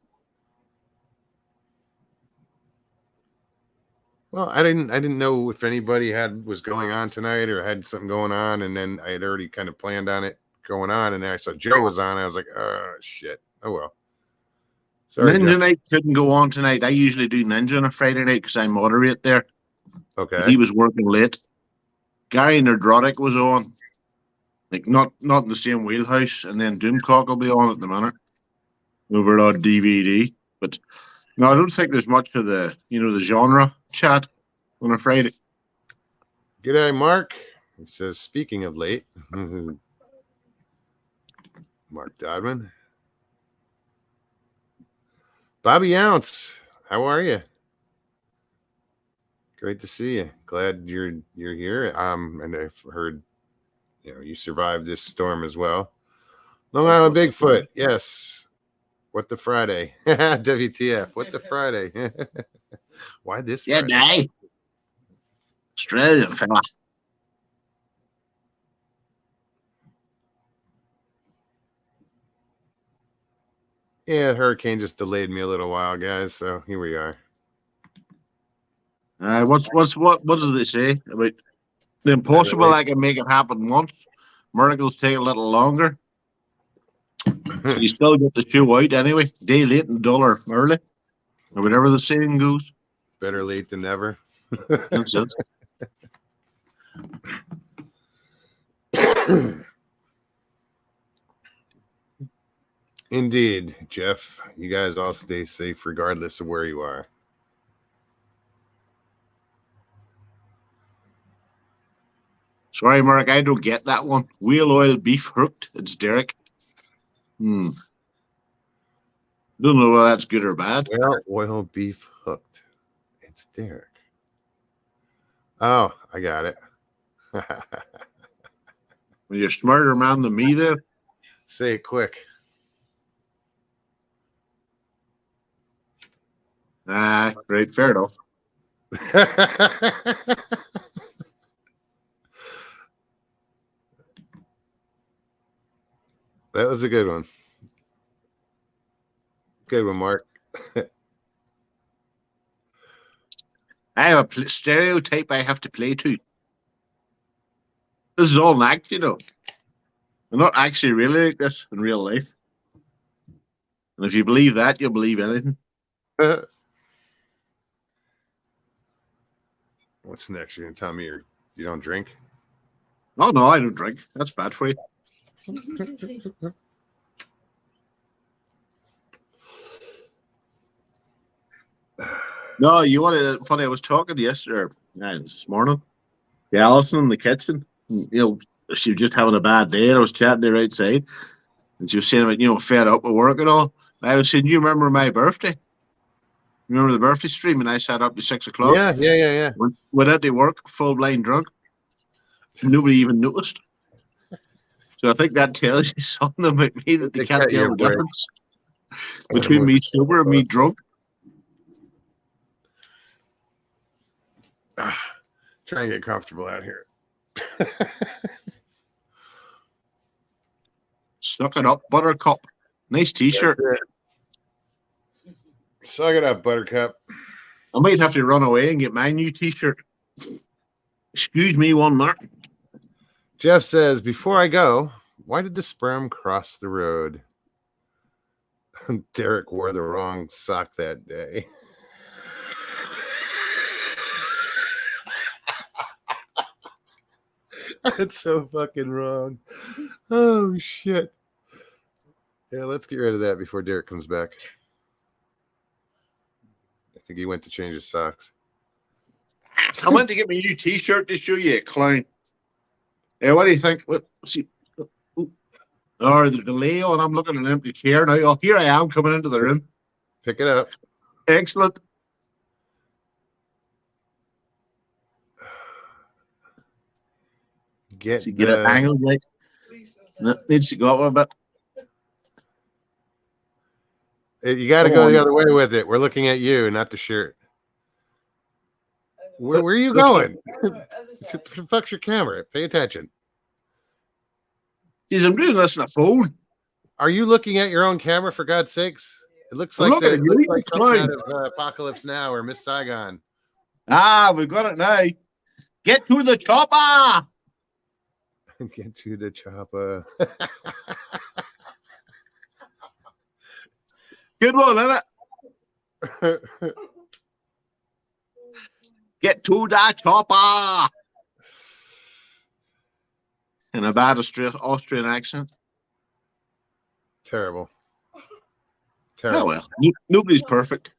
Well, I didn't know if anybody was going on tonight or had something going on, and then I had already kind of planned on it going on, and then I saw Joe was on. I was like, oh shit. Oh well. Sorry, Ninja Joe. Night couldn't go on tonight. I usually do Ninja on a Friday night because I moderate there. Okay. He was working late. Gary Nerdrotic was on. Like not in the same wheelhouse, and then Doomcock will be on at the minute. Over on DVD. But no, I don't think there's much of the the genre chat on a Friday. G'day, Mark. He says, speaking of late, Mark Dodman. Bobby Ounce, how are you? Great to see you. Glad you're here. And I've heard you survived this storm as well. Long Island Bigfoot, yes. What the Friday? WTF? What the Friday? Why this Friday? Yeah, Australian fella. Yeah, hurricane just delayed me a little while, guys. So here we are. What does they say about the impossible? I can make it happen once. Miracles take a little longer. So you still get the show out anyway. Day late and dollar early, or whatever the saying goes. Better late than never. That's it. Indeed, Jeff. You guys all stay safe regardless of where you are. Sorry, Mark, I don't get that one. Wheel oil beef hooked. It's Derek. Don't know whether that's good or bad. Well, oil beef hooked. It's Derek. Oh, I got it. Well, you're a smarter man than me there. Say it quick. Great, fair enough. That was a good one. Good one, Mark. I have a stereotype I have to play to. This is all an act, I'm not actually really like this in real life. And if you believe that, you'll believe anything. What's next? You're going to tell me you don't drink? Oh, no, I don't drink. That's bad for you. No, you want to? Funny, I was talking yesterday, This morning. Yeah, Alison in the kitchen. She was just having a bad day, and I was chatting to her outside, and she was saying, fed up with work and all. And I was saying, you remember my birthday? Remember the birthday stream? And I sat up to 6 o'clock. Yeah. Went out to work, full blind drunk. Nobody even noticed. So I think that tells you something about me, that they can't tell the difference between me sober and me drunk. Try and get comfortable out here. Suck it up, Buttercup. Nice t-shirt. Suck it up, Buttercup. I might have to run away and get my new t-shirt. Excuse me one minute. Jeff says, before I go, why did the sperm cross the road? Derek wore the wrong sock that day. That's so fucking wrong. Oh, shit. Yeah, let's get rid of that before Derek comes back. I think he went to change his socks. I went to get my new t-shirt to show you, clown. Hey, what do you think? See, or the delay on. I'm looking at an empty chair now. Oh, here I am coming into the room. Pick it up. Excellent. Get it angled right. That needs to go up a bit. You got to go the other way with it. We're looking at you, not the shirt. Where are you going? Fuck your camera. Pay attention. Jeez, I'm doing this on a phone. Are you looking at your own camera, for God's sakes? It looks like something out of Apocalypse Now or Miss Saigon. Ah, we've got it now. Get to the chopper. Get to the chopper. Good one, isn't it? Get to the chopper. In a bad Austrian accent. Terrible. Oh, well, nobody's perfect.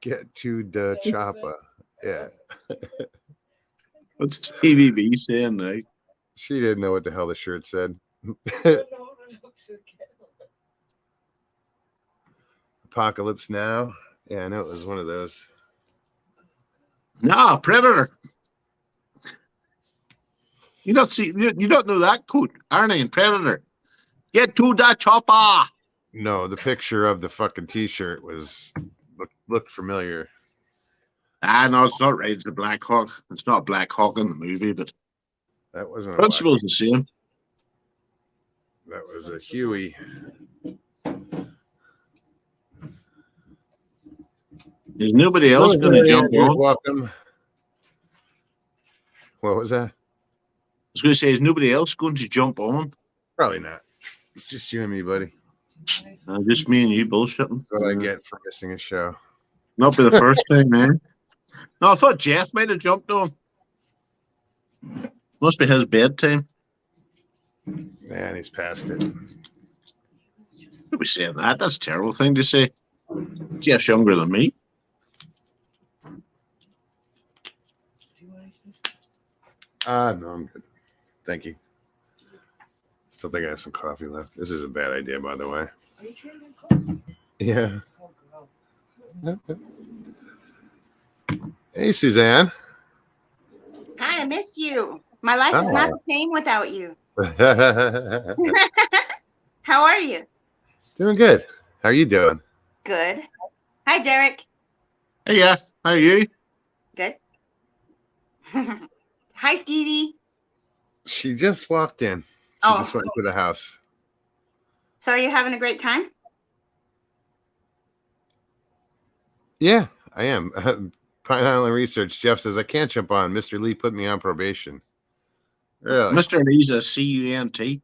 Get to the chopper. Yeah. What's TVB saying now? She didn't know what the hell the shirt said. Apocalypse Now. Yeah, I know it was one of those. Nah, Predator. You don't know that quote, Arnie and Predator. Get to the chopper. No, the picture of the fucking t-shirt looked familiar. No, it's not right. It's a Black Hawk. It's not Black Hawk in the movie, but that wasn't. The principle's the same. That was a Huey. There's nobody else going to jump on. Welcome. What was that? I was going to say, is nobody else going to jump on? Probably not. It's just you and me, buddy. Just me and you bullshitting. That's what I get for missing a show. Not for the first time, man. No, I thought Jeff might have jumped on. Must be his bedtime. Man, he's past it. Don't be saying that. That's a terrible thing to say. Jeff's younger than me. No, I'm good. Thank you. Still think I have some coffee left. This is a bad idea, by the way. Are you drinking coffee? Yeah. Hey, Suzanne. Hi, I missed you. My life is not the same without you. How are you? Doing good. How are you doing? Good. Hi, Derek. Hey, yeah. How are you? Good. Hi, Stevie. She just walked in. She just went into the house. So are you having a great time? Yeah, I am. Pine Island Research. Jeff says, I can't jump on. Mr. Lee put me on probation. Really? Mr. Lee's a CUNT.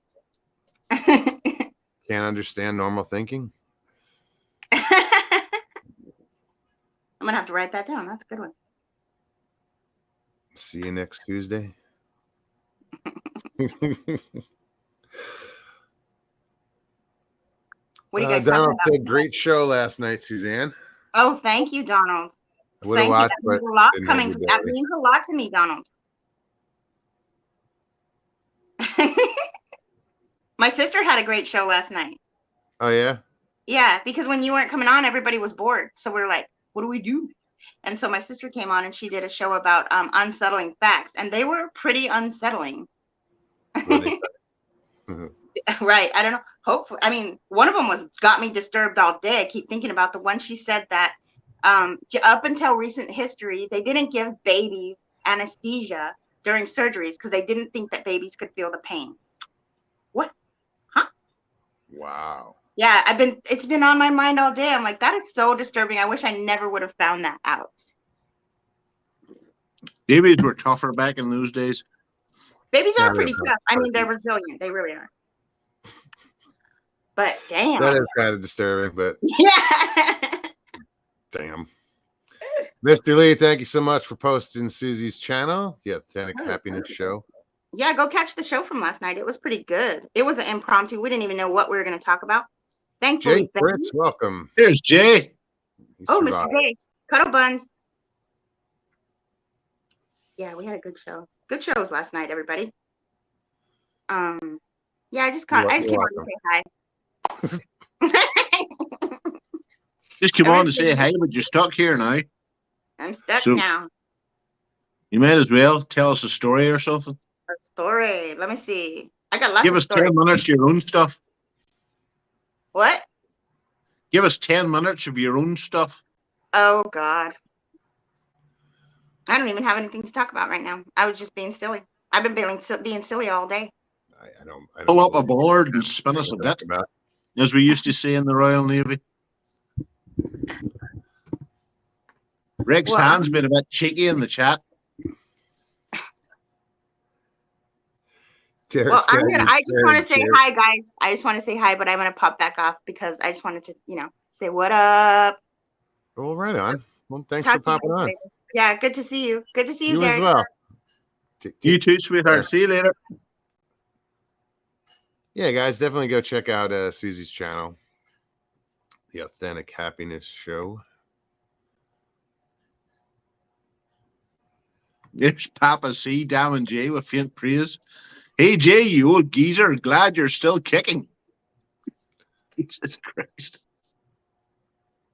Can't understand normal thinking? I'm going to have to write that down. That's a good one. See you next Tuesday. What do you guys Donald said, great show last night, Suzanne. Oh, thank you, Donald. I would have Thank you. watched, That but means a lot didn't have coming. the That ability. means a lot to me, Donald. My sister had a great show last night. Oh yeah. Yeah, because when you weren't coming on, everybody was bored. So we are like, what do we do? And so my sister came on and she did a show about unsettling facts, and they were pretty unsettling. What they Mhm. Right. I don't know. Hopefully, I mean, one of them got me disturbed all day. I keep thinking about the one she said that up until recent history, they didn't give babies anesthesia during surgeries because they didn't think that babies could feel the pain. What? Huh? Wow. Yeah, it's been on my mind all day. I'm like, that is so disturbing. I wish I never would have found that out. Babies were tougher back in those days. Babies Now are they're pretty tough. I mean, they're resilient. They really are. But damn. That is kind of disturbing, but Yeah. damn. Mr. Lee, thank you so much for posting Susie's channel, The Authentic Oh, Happiness Show. Yeah, go catch the show from last night. It was pretty good. It was an impromptu. We didn't even know what we were going to talk about. Thankfully, Jay Fritz, welcome. Here's Jay. He oh, survived. Mr. J, Cuddle Buns. Yeah, we had a good show. Good shows last night, everybody. Yeah, I just came on to say hi. Just come on to say hi, but you're stuck here now. I'm stuck So- now. You might as well tell us a story or something. A story. Let me see. I got lots Give of us stories. 10 minutes of your own stuff. What? Give us 10 minutes of your own stuff. Oh, God. I don't even have anything to talk about right now. I was just being silly. I've been being silly all day. I don't Pull up a believe board and spin us a what you're bit, talking about. as we used to say in the Royal Navy. Rick's Well, hand's been a bit cheeky in the chat. Derek's Well, got you I just want to say shared. hi, guys. I just want to say hi, but I'm gonna pop back off because I just wanted to, say what up. Well, right on. Well, thanks Talk for to you popping guys on. later. Yeah, good to see you. Good to see you, You as Derek. well. You too, sweetheart. See you later. Yeah, guys, definitely go check out Susie's channel, The Authentic Happiness Show. There's Papa C, Diamond J with faint praise. Hey, Jay, you old geezer. Glad you're still kicking. Jesus Christ.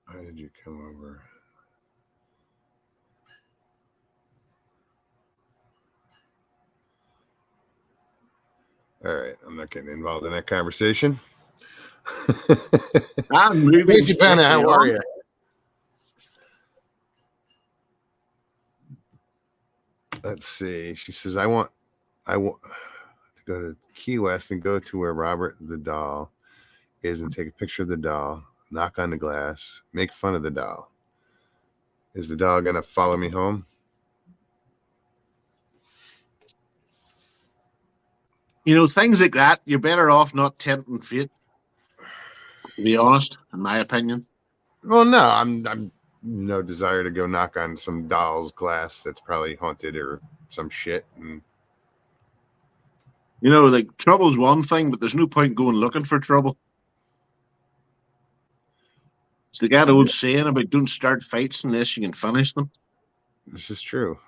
Why did you come over? All right, I'm not getting involved in that conversation. I'm moving. Casey Penna, how are you? Let's see. She says, I want to go to Key West and go to where Robert the doll is and take a picture of the doll, knock on the glass, make fun of the doll. Is the doll going to follow me home? You know, things like that, you're better off not tempting fate, to be honest, in my opinion. Well, no, I'm no desire to go knock on some doll's glass that's probably haunted or some shit. And You know, like, trouble's one thing, but there's no point going looking for trouble. It's the that old saying about don't start fights unless you can finish them. this is true.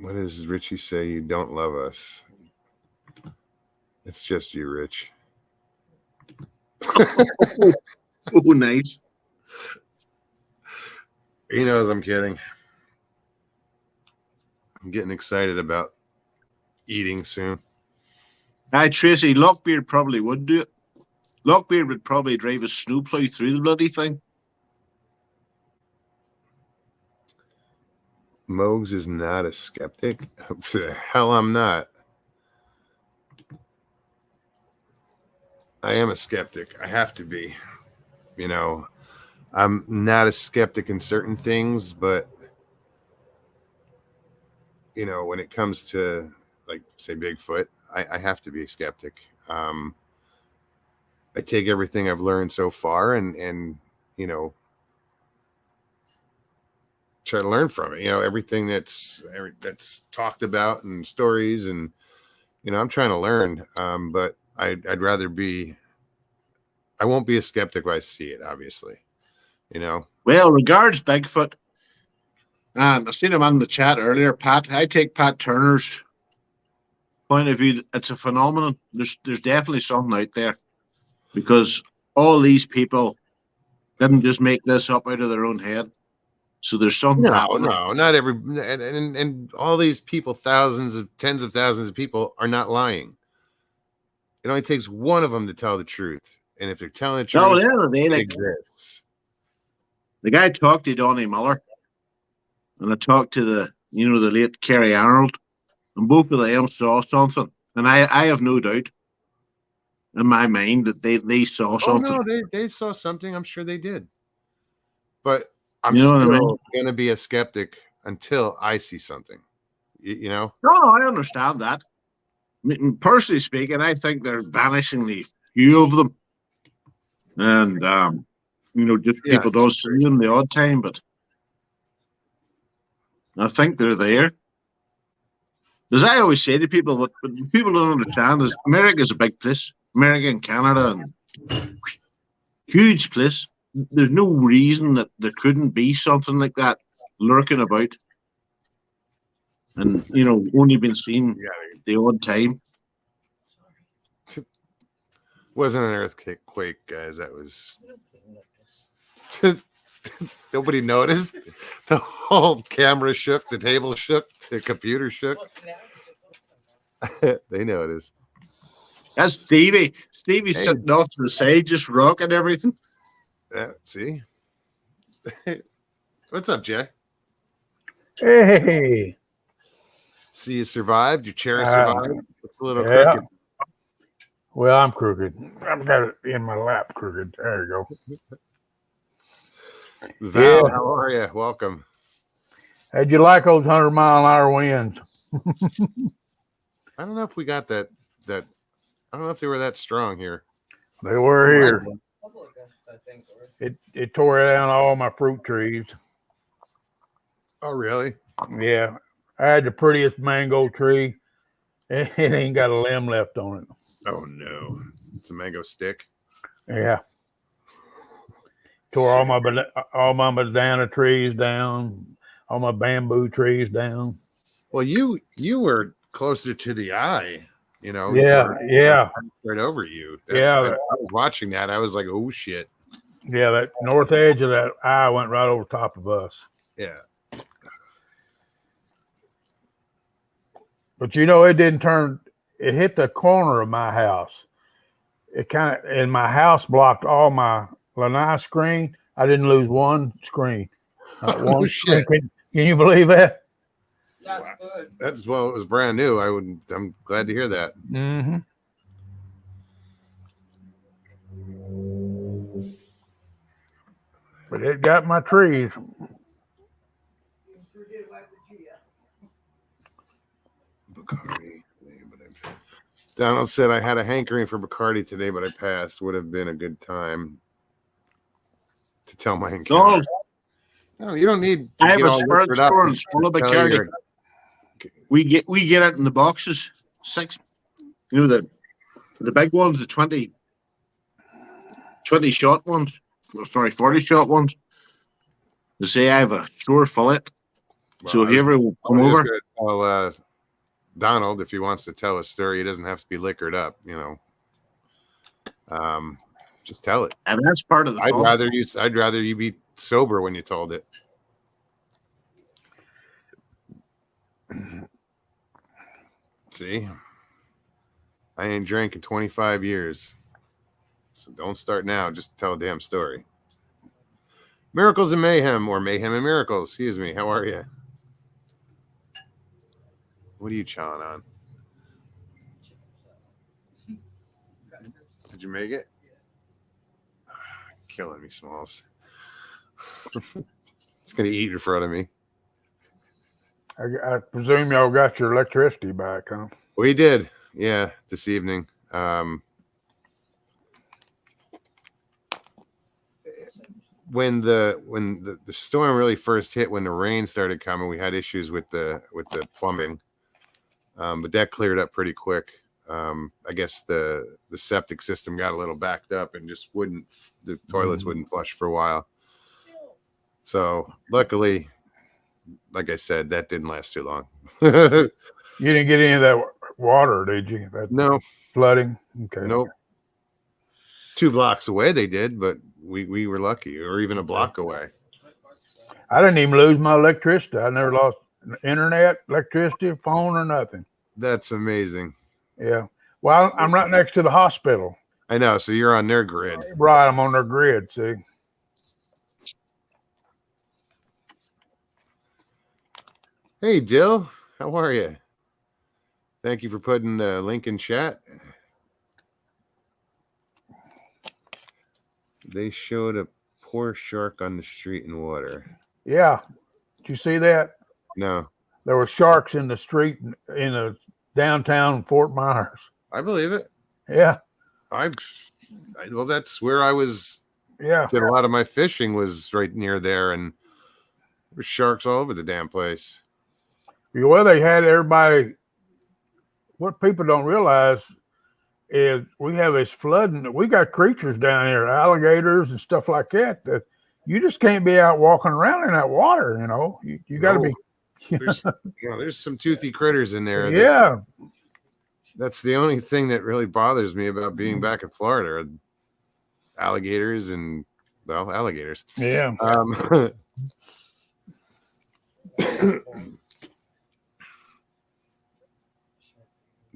What does Richie say? You don't love us. It's just you, Rich. Oh, nice. He knows I'm kidding. I'm getting excited about eating soon. Aye, Tracy, Lockbeard probably would do it. Lockbeard would probably drive a snowplow through the bloody thing. Mogs is not a skeptic. The hell, I'm not. I am a skeptic. I have to be. You know, I'm not a skeptic in certain things, but you know, when it comes to, like, say, Bigfoot, I have to be a skeptic. I take everything I've learned so far and you know, try to learn from it. You know, everything that's talked about and stories, and you know, I'm trying to learn. But I'd rather be I won't be a skeptic when I see it, obviously. You know? Well, regards Bigfoot, and I seen him on the chat earlier, Pat. I take Pat Turner's point of view. It's a phenomenon. There's definitely something out there, because all these people didn't just make this up out of their own head. So there's something happening. No, not every, and all these people, tens of thousands of people are not lying. It only takes one of them to tell the truth. And if they're telling the truth, No, the other day, it like, exists. the guy talked to Donnie Miller, and I talked to the late Kerry Arnold, and both of them saw something. And I have no doubt in my mind that they saw something. Oh no, they saw something. I'm sure they did. But I'm You know still what I mean? going to be a skeptic until I see something. You know? No, I understand that. I mean, personally speaking, I think there are vanishingly few of them. And, just Yeah, people don't see them the odd time, but I think they're there. As I always say to people, what people don't understand is America's a big place. America and Canada, and huge place. There's no reason that there couldn't be something like that lurking about, and only been seen the odd time. Wasn't an earthquake, guys. That was nobody noticed. The whole camera shook, the table shook, the computer shook. They noticed. That's Stevie. Stevie's Hey. sitting off to the side, just rocking everything. See? What's up, Jay? Hey, See, you survived. Your chair survived. It's a little yeah. crooked. Well, I'm crooked. I've got it in my lap crooked. There you go. Val, Yeah. how are you? Welcome. How'd you like those 100-mile-an-hour winds? I don't know if we got that. I don't know if they were that strong here. They were here. Couple of gusts, I think, were. It tore down all my fruit trees. Oh, really? Yeah. I had the prettiest mango tree. It ain't got a limb left on it. Oh no, it's a mango stick. Yeah. Tore all my banana trees down, all my bamboo trees down. Well, you were closer to the eye, Yeah. right over you. Yeah. I was watching that. I was like, oh shit. Yeah, that north edge of that eye went right over top of us. Yeah. But it didn't turn. It hit the corner of my house. And my house blocked all my lanai screen. I didn't lose one screen. Not Oh, one shit. screen. Can you believe that? That's good. It was brand new. I'm glad to hear that. Mm-hmm. But it got my trees. Donald said I had a hankering for Bacardi today, but I passed. Would have been a good time to tell my encounter. No, you don't need to I have get a all spirit liquored up store and and full of tell Bacardi. your- We get it in the boxes. 6, the big ones, the 20 shot ones. Oh, sorry, 40 shot ones. They say I have a store full of it. So Well, if you ever will I come was over, just gonna tell Donald if he wants to tell a story, he doesn't have to be liquored up, just tell it. and that's part of the I'd fun. rather you be sober when you told it. See, I ain't drank in 25 years, so don't start now. Just tell a damn story. Miracles and Mayhem, or Mayhem and Miracles. Excuse me. How are you? What are you chawing on? Did you make it? Killing me, Smalls. It's gonna eat in front of me. I presume y'all got your electricity back, huh? We did, yeah, this evening. When the storm really first hit, when the rain started coming, we had issues with the plumbing, but that cleared up pretty quick. I guess the septic system got a little backed up and just the toilets wouldn't flush for a while. So luckily, like I said, that didn't last too long. You didn't get any of that water, did you? No flooding. Okay. Nope. 2 blocks away they did, but we were lucky, or even a block away. I didn't even lose my electricity. I never lost internet, electricity, phone, or nothing. That's amazing. Yeah. Well, I'm right next to the hospital. I know. So you're on their grid. Right. I'm on their grid. See. Hey, Dill. How are you? Thank you for putting the link in chat. They showed a poor shark on the street in water. Yeah. Did you see that? No. There were sharks in the street in the downtown Fort Myers. I believe it. Yeah. Well, that's where I was. Yeah. Did a lot of my fishing was right near there, and there were sharks all over the damn place. Well, they had everybody. What people don't realize is we have this flooding. We got creatures down here, alligators and stuff like that. That you just can't be out walking around in that water. You know, you got to be. There's some toothy critters in there. Yeah. That's the only thing that really bothers me about being back in Florida. Alligators and alligators. Yeah.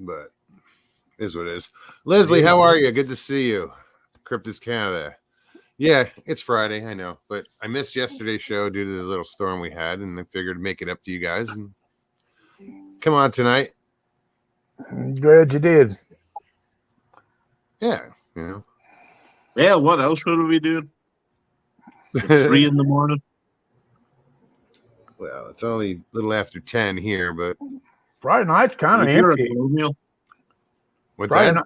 But is what it is. Leslie, how are you? Good to see you. Cryptus Canada. Yeah, it's Friday, I know, but I missed yesterday's show due to the little storm we had, and I figured make it up to you guys and come on tonight. I'm glad you did. Yeah, you know. Yeah, what else would we be doing? 3 in the morning. Well, it's only a little after 10 here, but Friday night's kind of You're empty. a colonial. what's Friday that? night,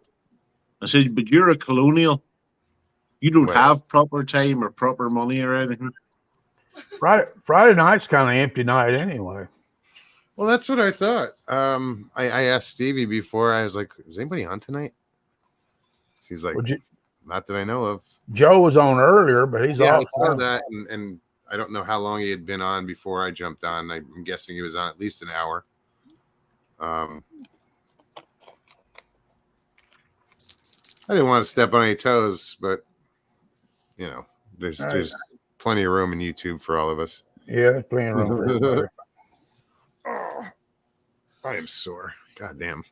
I said, but you're a colonial. You don't Well- have proper time or proper money or anything. Friday night's kind of empty night anyway. Well, that's what I thought. I asked Stevie before. I was like, "Is anybody on tonight?" She's like, Well, "Not that I know of." Joe was on earlier, but he's Yeah, off. I saw that, and I don't know how long he had been on before I jumped on. I'm guessing he was on at least an hour. I didn't want to step on any toes, but you know, there's plenty of room in YouTube for all of us. Yeah, there's plenty of room for everybody. Oh, I am sore. God damn.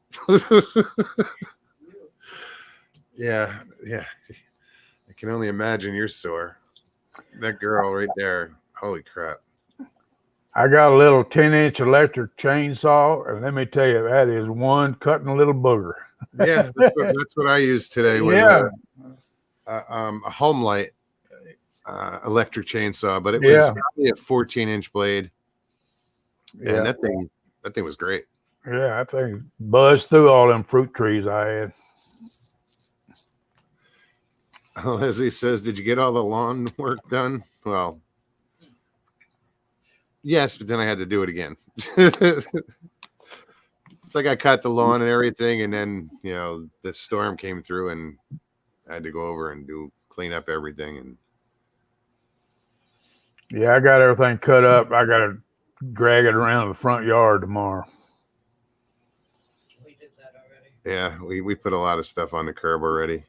yeah. I can only imagine you're sore. That girl right there. Holy crap. I got a little 10-inch electric chainsaw, and let me tell you, that is one cutting a little booger. Yeah, that's what I used today with a home light electric chainsaw, but it was probably a 14-inch blade. Yeah, And that thing was great. yeah, I think buzzed through all them fruit trees I had. Leslie says, "Did you get all the lawn work done?" Well, yes, but then I had to do it again. It's like I cut the lawn and everything, and then the storm came through, and I had to go over and clean up everything. And Yeah, I got everything cut up. I got to drag it around the front yard tomorrow. We did that already. yeah, we put a lot of stuff on the curb already.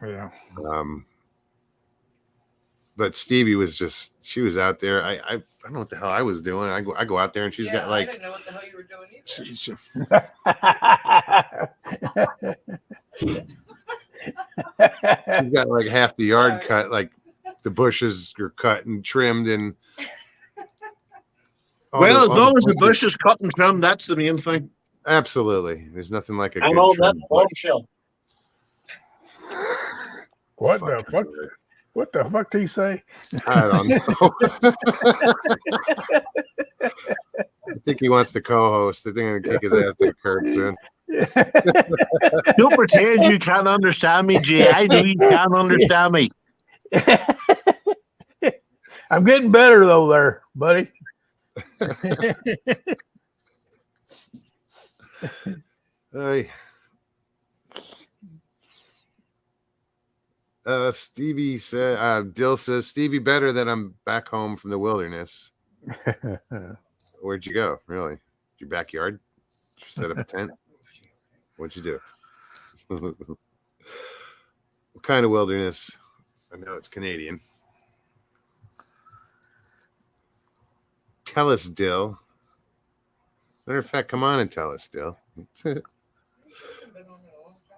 Yeah. But Stevie she was out there. I don't know what the hell I was doing. I go out there and she's got I like didn't know what the hell you were doing either. She's got like half the yard cut, like the bushes are cut and trimmed and Well, as long as the bush is cut and trimmed, that's the main thing. Absolutely. There's nothing like a And good all that trimmed bush. bombshell. What Fuck. the fuck? What the fuck did he say? I don't know. I think he wants to co-host. I think I'm gonna kick his ass to the curb soon. Don't pretend you can't understand me, Jay. I know you can't understand me. I'm getting better though, there, buddy. Hey. Stevie said, Dill says, Stevie, better that I'm back home from the wilderness. Where'd you go? Really? Your backyard? Set up a tent? What'd you do? What kind of wilderness? I know it's Canadian. Tell us, Dill. Matter of fact, come on and tell us, Dill.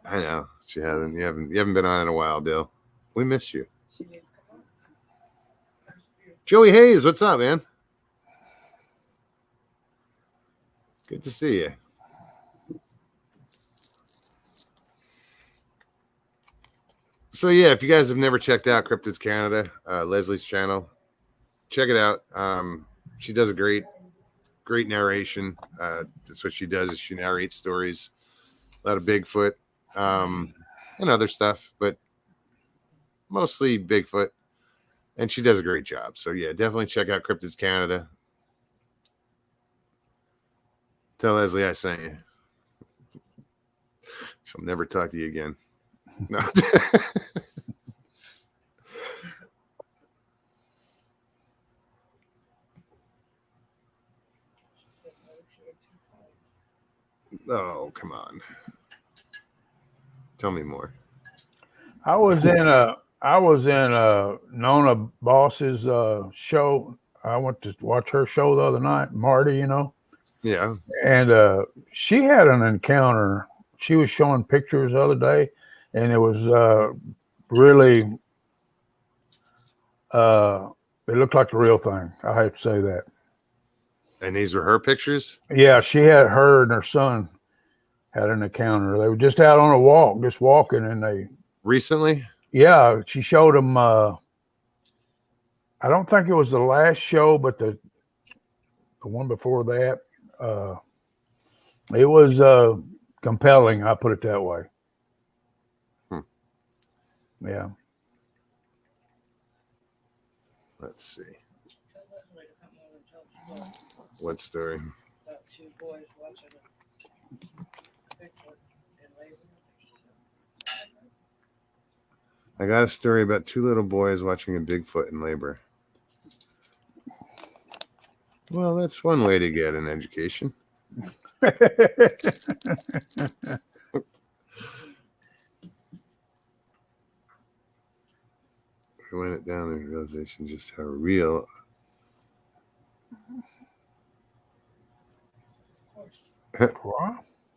I know she hasn't. You haven't been on in a while, Dill. We miss you. Joey Hayes, what's up, man? Good to see you. So yeah, if you guys have never checked out Cryptids Canada, Leslie's channel, check it out. She does a great narration. That's what she does, is she narrates stories, a lot of Bigfoot, and other stuff, but mostly Bigfoot. And she does a great job. So yeah, definitely check out Cryptids Canada. Tell Leslie I sent you. She'll never talk to you again. No. Oh, come on. Tell me more. I was in Nona Boss's show. I went to watch her show the other night, Marty, you know. Yeah. And she had an encounter. She was showing pictures the other day, and it was really it looked like the real thing. I have to say that. And these were her pictures? Yeah, her and her son had an encounter. They were just out on a walk, just walking, and they recently? Yeah, she showed them. I don't think it was the last show, but the one before that. It was compelling. I put it that way. Yeah. Let's see. What story? About two boys watching a Bigfoot in labor. I got a story about two little boys watching a Bigfoot in labor. Well, that's one way to get an education. We went it down the realization just how real.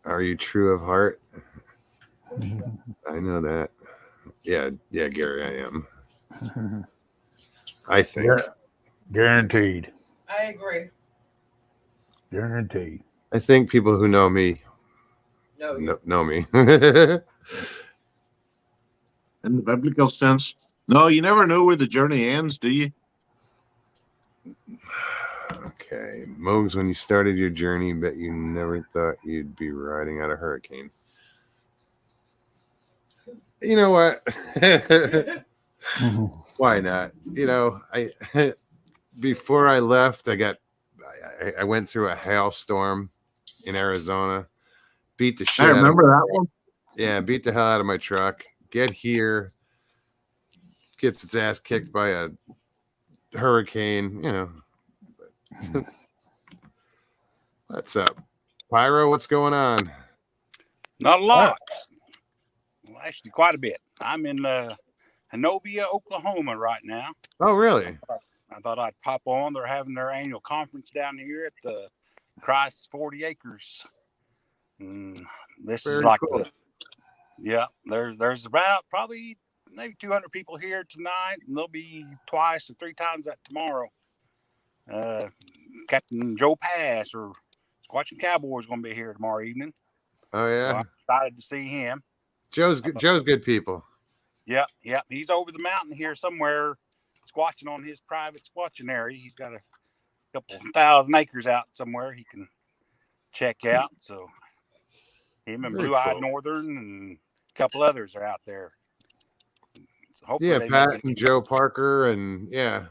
Are you true of heart? I know that. Yeah, Gary, I am. I think. Guaranteed. I agree. Guaranteed. I think people who know me know me. In the biblical sense. No, you never know where the journey ends, do you? Okay. Mogs, when you started your journey, bet you never thought you'd be riding out a hurricane. You know what? Why not? You know, I before I left, I went through a hailstorm in Arizona. Beat the shit. I remember that one. Yeah, beat the hell out of my truck. Get here, gets its ass kicked by a hurricane. You know. What's up, Pyro? What's going on? Not a lot. Well, actually, quite a bit. I'm in Hanobia, Oklahoma right now. Oh, really? I thought I'd pop on. They're having their annual conference down here at the Christ's 40 Acres. This Very is like cool. There's about probably maybe 200 people here tonight, and there'll be twice or three times that tomorrow. Captain Joe Pass or Squatching Cowboy is going to be here tomorrow evening. Oh yeah, so I'm excited to see him. Joe's good people. Yeah. He's over the mountain here somewhere, squatching on his private squatching area. He's got a couple 1,000 acres out somewhere he can check out. So him and Blue Eyed Northern and a couple others are out there. So hopefully Pat and Joe Parker and yeah.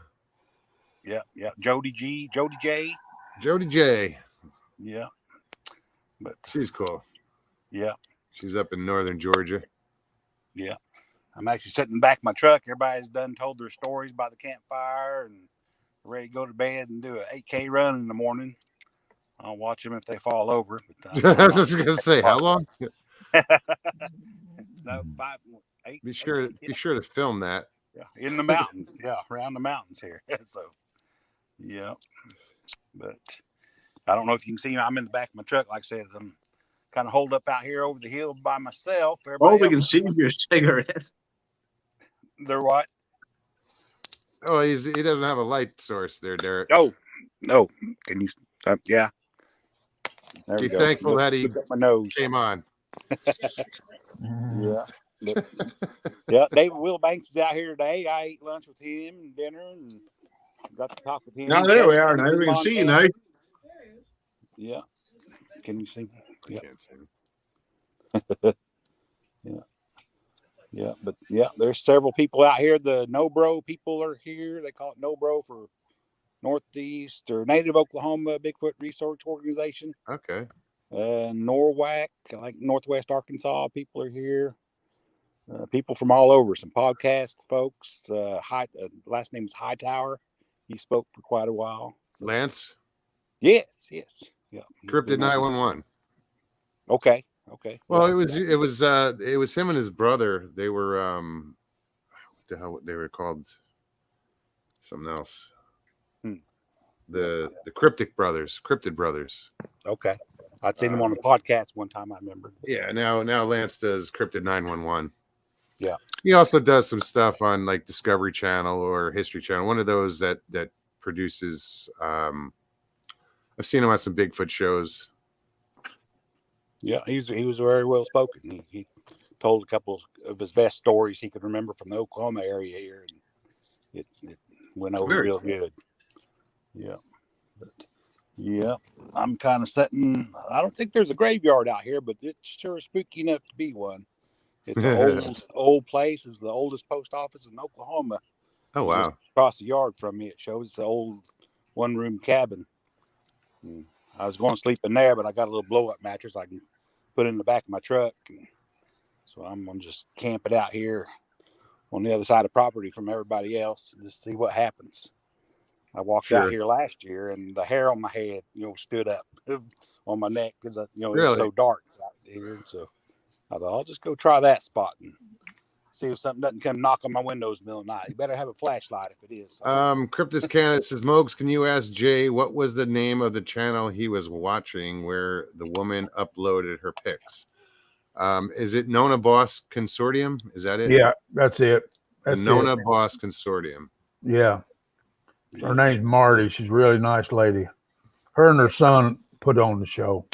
Jody J. Yeah, but she's cool. Yeah, she's up in northern Georgia. Yeah, I'm actually sitting in the back of my truck. Everybody's done told their stories by the campfire and ready to go to bed and do an 8K run in the morning. I'll watch them if they fall over. But I was just gonna say, how long? No, 5, 8. Be sure to film that. Yeah, in the mountains. Yeah, around the mountains here. So, yeah. But I don't know if you can see me. I'm in the back of my truck. Like I said, I'm kind of holed up out here over the hill by myself. All Everybody we can else, see is your cigarette. they're what? Oh, he doesn't have a light source there, Derek. Oh, no. Can you? Yeah. There Be we go. thankful that he Look at my nose. came on. Yeah. Yeah, David Wilbanks is out here today. I ate lunch with him and dinner and got to talk with him. Now there we are. Now we can see you now. Yeah. Can you see? I Yeah. can't see him. Yeah, but yeah, there's several people out here. The No Bro people are here. They call it No Bro for Northeast or Native Oklahoma Bigfoot Research Organization. Okay. NORWAC, like Northwest Arkansas, people are here. People from all over, some podcast folks. Last name is Hightower. He spoke for quite a while. So. Lance? Yes. Yeah. Cryptid 911. Okay. Well, it was him and his brother. They were what the hell they were called? Something else. The Cryptid Brothers. Okay. I'd seen him on a podcast one time, I remember. Yeah, now Lance does Cryptid 911. Yeah. He also does some stuff on like Discovery Channel or History Channel. One of those that produces I've seen him on some Bigfoot shows. Yeah, he was very well spoken. He told a couple of his best stories he could remember from the Oklahoma area here, and it went over real good. Yeah, but yeah, I'm kind of sitting. I don't think there's a graveyard out here, but it's sure spooky enough to be one. It's an old place. It's the oldest post office in Oklahoma. Oh wow! Just across the yard from me, it shows it's an old one-room cabin. I was going to sleep in there, but I got a little blow-up mattress I can put in the back of my truck. So I'm going to just camp it out here on the other side of the property from everybody else and just see what happens. I walked out here last year, and the hair on my head, stood up on my neck because, it was so dark out here. So I thought, I'll just go try that spot and see if something doesn't come knock on my windows in the middle of the night. You better have a flashlight if it is. Cryptus Canada says, Mogs, can you ask Jay what was the name of the channel he was watching where the woman uploaded her pics? Is it Nona Boss Consortium? Is that it? Yeah, that's it. The Nona Boss Consortium. Yeah. Her name's Marty. She's a really nice lady. Her and her son put on the show.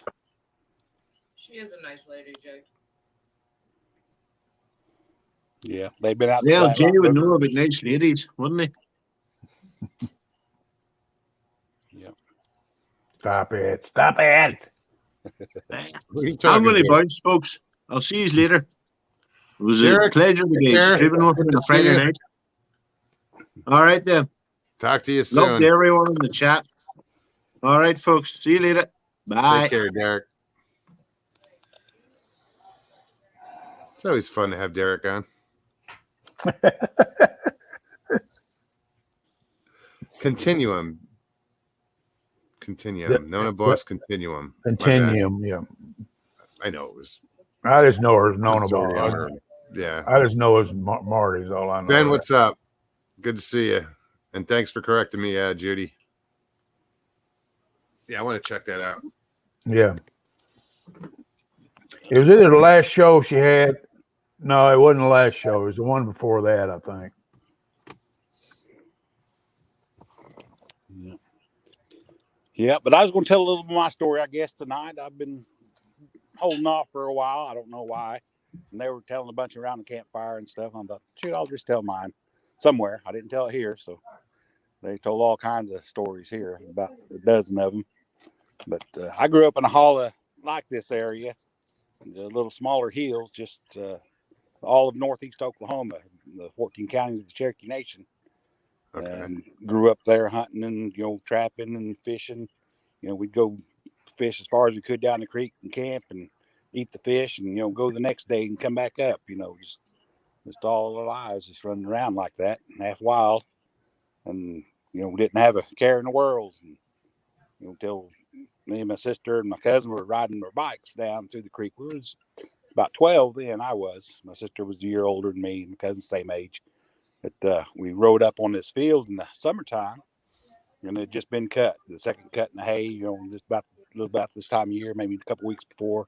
She is a nice lady, Jake. Yeah, they've been out. Yeah, Jay would know about nice ladies, wouldn't he? Yeah. Stop it. How many bunch, folks? I'll see you later. It was a pleasure to be streaming with you on a Friday night. All right, then. Talk to you soon. Love to everyone in the chat. All right, folks. See you later. Bye. Take care, Derek. It's always fun to have Derek on. Continuum. Nona Boss Continuum. Yeah. I know it was. I just know her as Nona Boss. Yeah. I just know it's Marty's all I know. Ben, what's up? Good to see you. And thanks for correcting me, Judy. Yeah, I want to check that out. Yeah. It was either the last show she had. No, it wasn't the last show. It was the one before that, I think. Yeah, but I was going to tell a little bit of my story, I guess, tonight. I've been holding off for a while. I don't know why. And they were telling a bunch around the campfire and stuff. I thought, shoot, I'll just tell mine somewhere. I didn't tell it here, so they told all kinds of stories here, about a dozen of them. But I grew up in a hollow like this area, the little smaller hills, just all of northeast Oklahoma, the 14 counties of the Cherokee Nation. Okay. And grew up there hunting and, trapping and fishing. We'd go fish as far as we could down the creek and camp and eat the fish and, go the next day and come back up, just just all our lives, just running around like that, half wild, and we didn't have a care in the world. And, until me and my sister and my cousin were riding our bikes down through the creek. We was about 12 then. I was. My sister was a year older than me. My cousin same age. But we rode up on this field in the summertime, and it had just been cut. The second cut in the hay, just about this time of year, maybe a couple weeks before.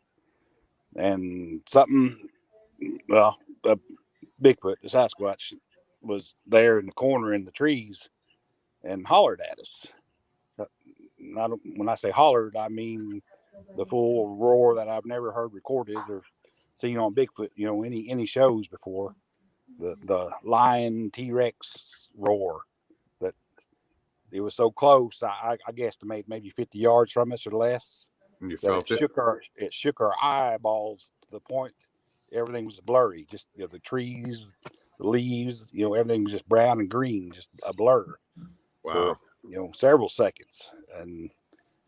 And something, well, a Bigfoot, the Sasquatch, was there in the corner in the trees and hollered at us. When I say hollered, I mean the full roar that I've never heard recorded or seen on Bigfoot, any shows before. The lion T-Rex roar. That it was so close. I guesstimate maybe 50 yards from us or less. And you felt it. It shook our eyeballs to the point everything was blurry. Just the trees, the leaves, everything was just brown and green, just a blur. Wow. For, several seconds, and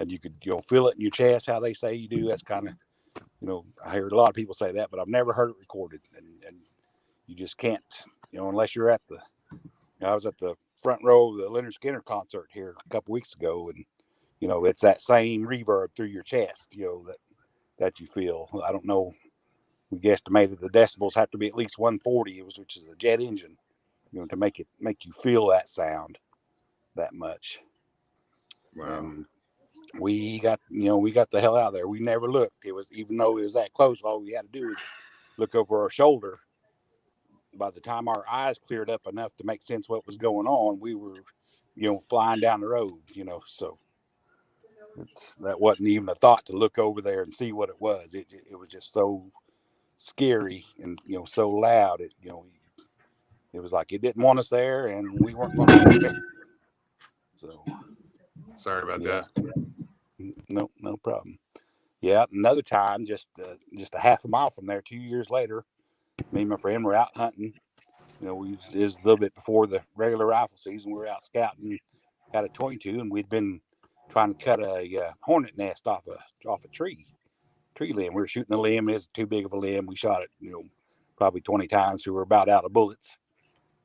you could feel it in your chest, how they say you do. That's kind of, I heard a lot of people say that, but I've never heard it recorded, and you just can't, unless you're at I was at the front row of the Leonard Skinner concert here a couple weeks ago, and it's that same reverb through your chest, that you feel. I don't know. We guesstimated the decibels have to be at least 140, which is a jet engine, to make you feel that sound that much. Wow. And we got the hell out of there. We never looked. Even though it was that close, all we had to do was look over our shoulder. By the time our eyes cleared up enough to make sense what was going on, we were, flying down the road, so that wasn't even a thought to look over there and see what it was. It was just so scary and, so loud. It was like it didn't want us there, and we weren't going to expect it. So sorry about that. No problem. Yeah, another time, just a half a mile from there, 2 years later, me and my friend were out hunting. It was a little bit before the regular rifle season. We were out scouting, had a 22, and we'd been trying to cut a hornet nest off a tree limb. We were shooting a limb. It was too big of a limb. We shot it, probably 20 times. We were about out of bullets,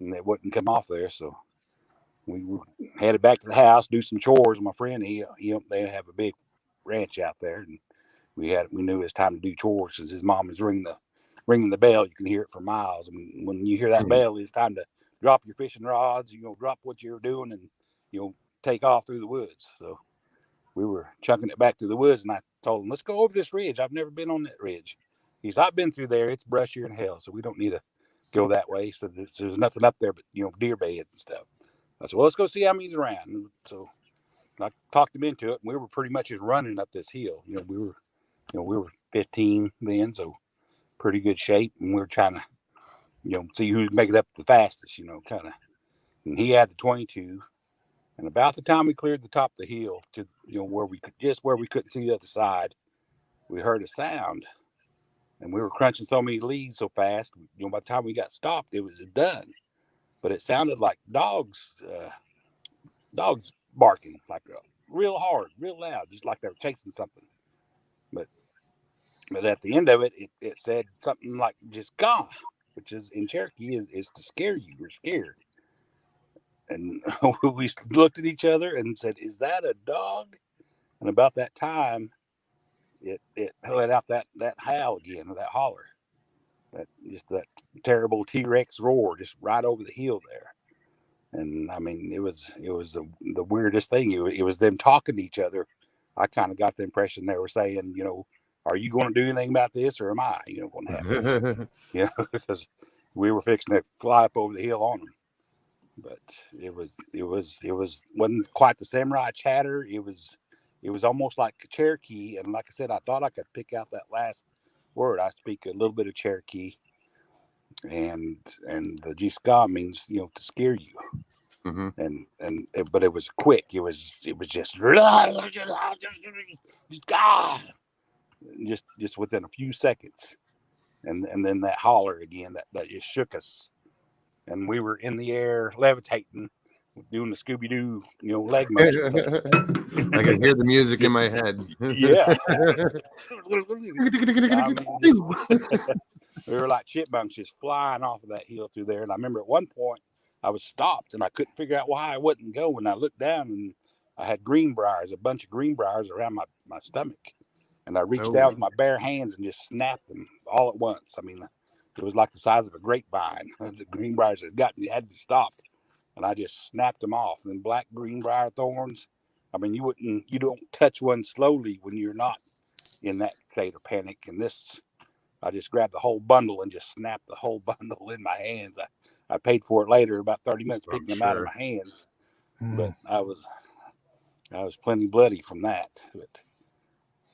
and it wouldn't come off there. So we headed back to the house, do some chores. My friend, they have a big ranch out there, and we knew it was time to do chores since his mom was ringing the bell. You can hear it for miles. I mean, when you hear that bell, it's time to drop your fishing rods, drop what you're doing, and take off through the woods. So we were chunking it back through the woods, and I told him, let's go over this ridge. I've never been on that ridge. He's I've been through there. It's brushier than hell, so we don't need to go that way. So there's nothing up there but deer beds and stuff. I said, well, let's go see how many's around. And so I talked him into it, and we were pretty much just running up this hill. We were 15 then, so pretty good shape, and we were trying to see who'd make it up the fastest, kind of. And he had the 22, and about the time we cleared the top of the hill to where we couldn't see the other side, we heard a sound, and we were crunching so many leaves so fast. By the time we got stopped, it was done, but it sounded like dogs barking, like real hard, real loud, just like they were chasing something. But at the end of it, it said something like just "gah," which is in Cherokee is to scare you. We're scared. And we looked at each other and said, is that a dog? And about that time, it let out that howl again, that holler. That terrible T-Rex roar just right over the hill there. And I mean, it was the weirdest thing. It was them talking to each other. I kind of got the impression they were saying, are you going to do anything about this, or am I, going to have to? Because we were fixing to fly up over the hill on them. But it wasn't quite the samurai chatter. It was almost like Cherokee. And like I said, I thought I could pick out that last word. I speak a little bit of Cherokee, and the Jiska means to scare you. Mm-hmm. But it was quick. It was just within a few seconds, and then that holler again that just shook us, and we were in the air levitating, doing the Scooby-Doo leg motion thing. I can hear the music in my head. Yeah. We were like chipmunks just flying off of that hill through there. And I remember at one point I was stopped and I couldn't figure out why I wouldn't go. And I looked down and I had greenbriers, a bunch of greenbriers around my stomach. And I reached out with my bare hands and just snapped them all at once. I mean, it was like the size of a grapevine. The greenbriers had to be stopped. And I just snapped them off. And black greenbrier thorns, I mean, you don't touch one slowly when you're not in that state of panic. And this, I just grabbed the whole bundle and just snapped the whole bundle in my hands. I paid for it later, about 30 minutes picking them out of my hands. But I was plenty bloody from that. But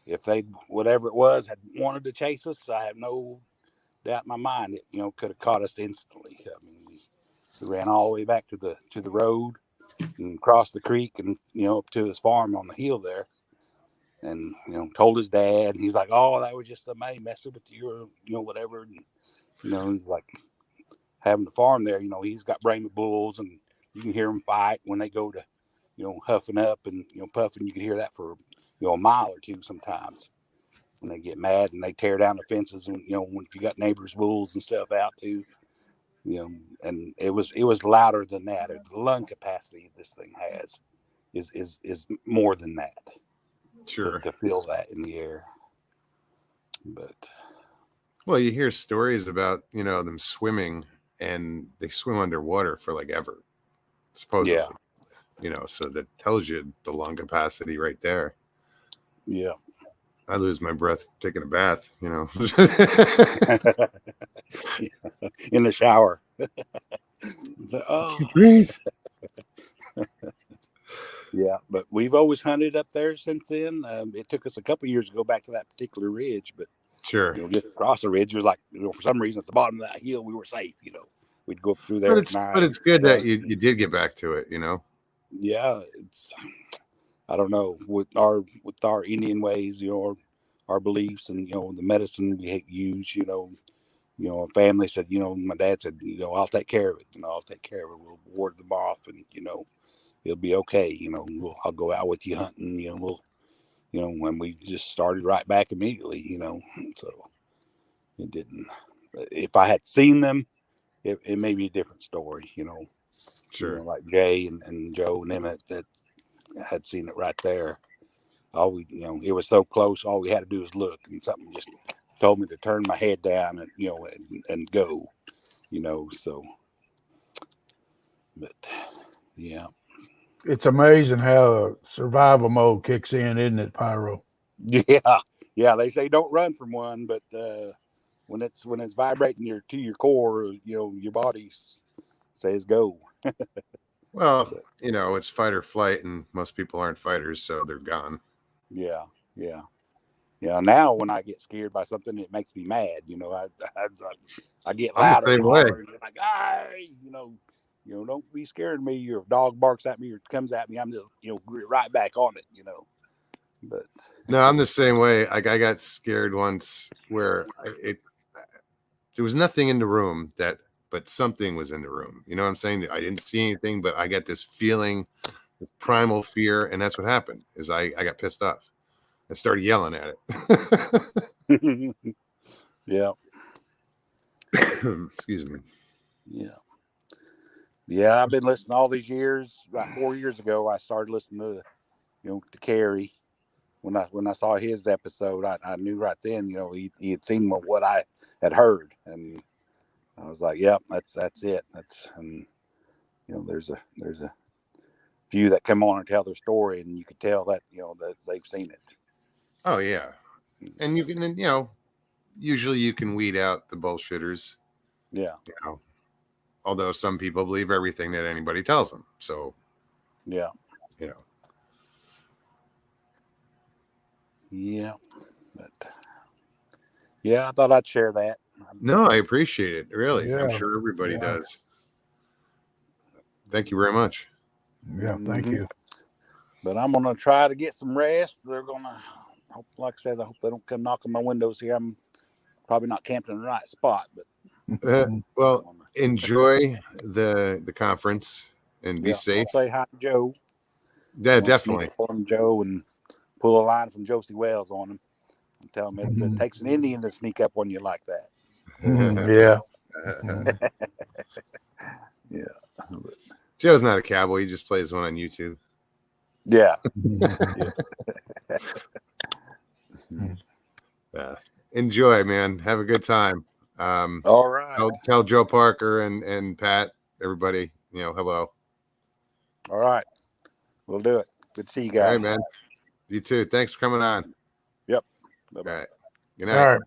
if they, whatever it was, had wanted to chase us, I have no doubt in my mind it, could have caught us instantly. I mean, we ran all the way back to the road and crossed the creek and, up to his farm on the hill there. And, told his dad, and he's like, oh, that was just somebody messing with you or, whatever. And, he's like having the farm there, he's got brahma bulls and you can hear them fight when they go to, huffing up and, puffing. You can hear that for, a mile or two sometimes when they get mad and they tear down the fences. And, when you got neighbors' bulls and stuff out too, and it was louder than that. The lung capacity this thing has is more than that. Sure. To feel that in the air. But well, you hear stories about, them swimming and they swim underwater for like ever, supposedly. Yeah. So that tells you the lung capacity right there. Yeah. I lose my breath taking a bath, In the shower. Like, oh. Can't breathe. Yeah, but we've always hunted up there since then. It took us a couple of years to go back to that particular ridge, but sure, just across the ridge, it was like, for some reason at the bottom of that hill, we were safe. We'd go up through there. But it's good that you did get back to it. Yeah, it's, I don't know, with our Indian ways, our beliefs and the medicine we use. Our family said, my dad said, I'll take care of it. I'll take care of it. We'll ward them off, and it'll be okay. I'll go out with you hunting. When we just started right back immediately. So it didn't. If I had seen them, it may be a different story. Sure. Like Jay and Joe and them that had seen it right there. All we, it was so close. All we had to do was look, and something just told me to turn my head down and and go. So. But yeah. It's amazing how survival mode kicks in, isn't it, Pyro? Yeah. They say don't run from one, but when it's vibrating to your core, your body says go. Well, it's fight or flight, and most people aren't fighters, so they're gone. Yeah. Now when I get scared by something, it makes me mad. I get louder and harder. Like, don't be scared of me. Or if a dog barks at me or comes at me, I'm just, right back on it, But no, I'm the same way. Like I got scared once where there was nothing in the room but something was in the room. You know what I'm saying? I didn't see anything, but I got this feeling, this primal fear, and that's what happened. Is I got pissed off. I started yelling at it. Yeah. Excuse me. Yeah, I've been listening all these years. About 4 years ago, I started listening to Carrie. When I saw his episode, I knew right then, he had seen what I had heard, and I was like, "Yep, that's it." And there's a few that come on and tell their story, and you could tell that that they've seen it. Oh yeah, and you can usually you can weed out the bullshitters. Yeah. Although some people believe everything that anybody tells them. So, yeah. Yeah. But yeah, I thought I'd share that. No, I appreciate it. Really. Yeah. I'm sure everybody does. Thank you very much. Yeah. Thank you. But I'm going to try to get some rest. They're going to, like I said, I hope they don't come knocking my windows here. I'm probably not camping in the right spot, but. Well, enjoy the conference and be safe. I'll say hi to Joe. Yeah, definitely. From Joe and pull a line from Josie Wells on him and tell him it takes an Indian to sneak up on you like that. Yeah. Yeah. Joe's not a cowboy. He just plays one on YouTube. Yeah. Enjoy, man. Have a good time. All right. Tell Joe Parker and Pat, everybody, hello. All right. We'll do it. Good to see you All right, guys. man. You too. Thanks for coming on. Yep. All Bye-bye. right. Good All night. right.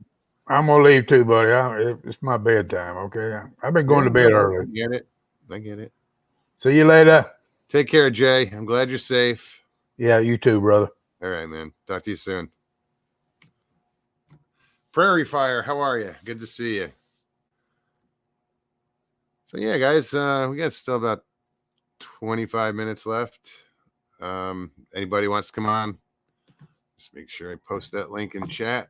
I'm gonna leave too, buddy. It's my bedtime. Okay. I've been going to bed I early. get it. See you later. Take care, Jay. I'm glad you're safe. Yeah, you too, brother. All right, man. Talk to you soon. Prairie Fire, how are you? Good to see you. So yeah, guys, we got still about 25 minutes left. Anybody wants to come on? Just make sure I post that link in chat.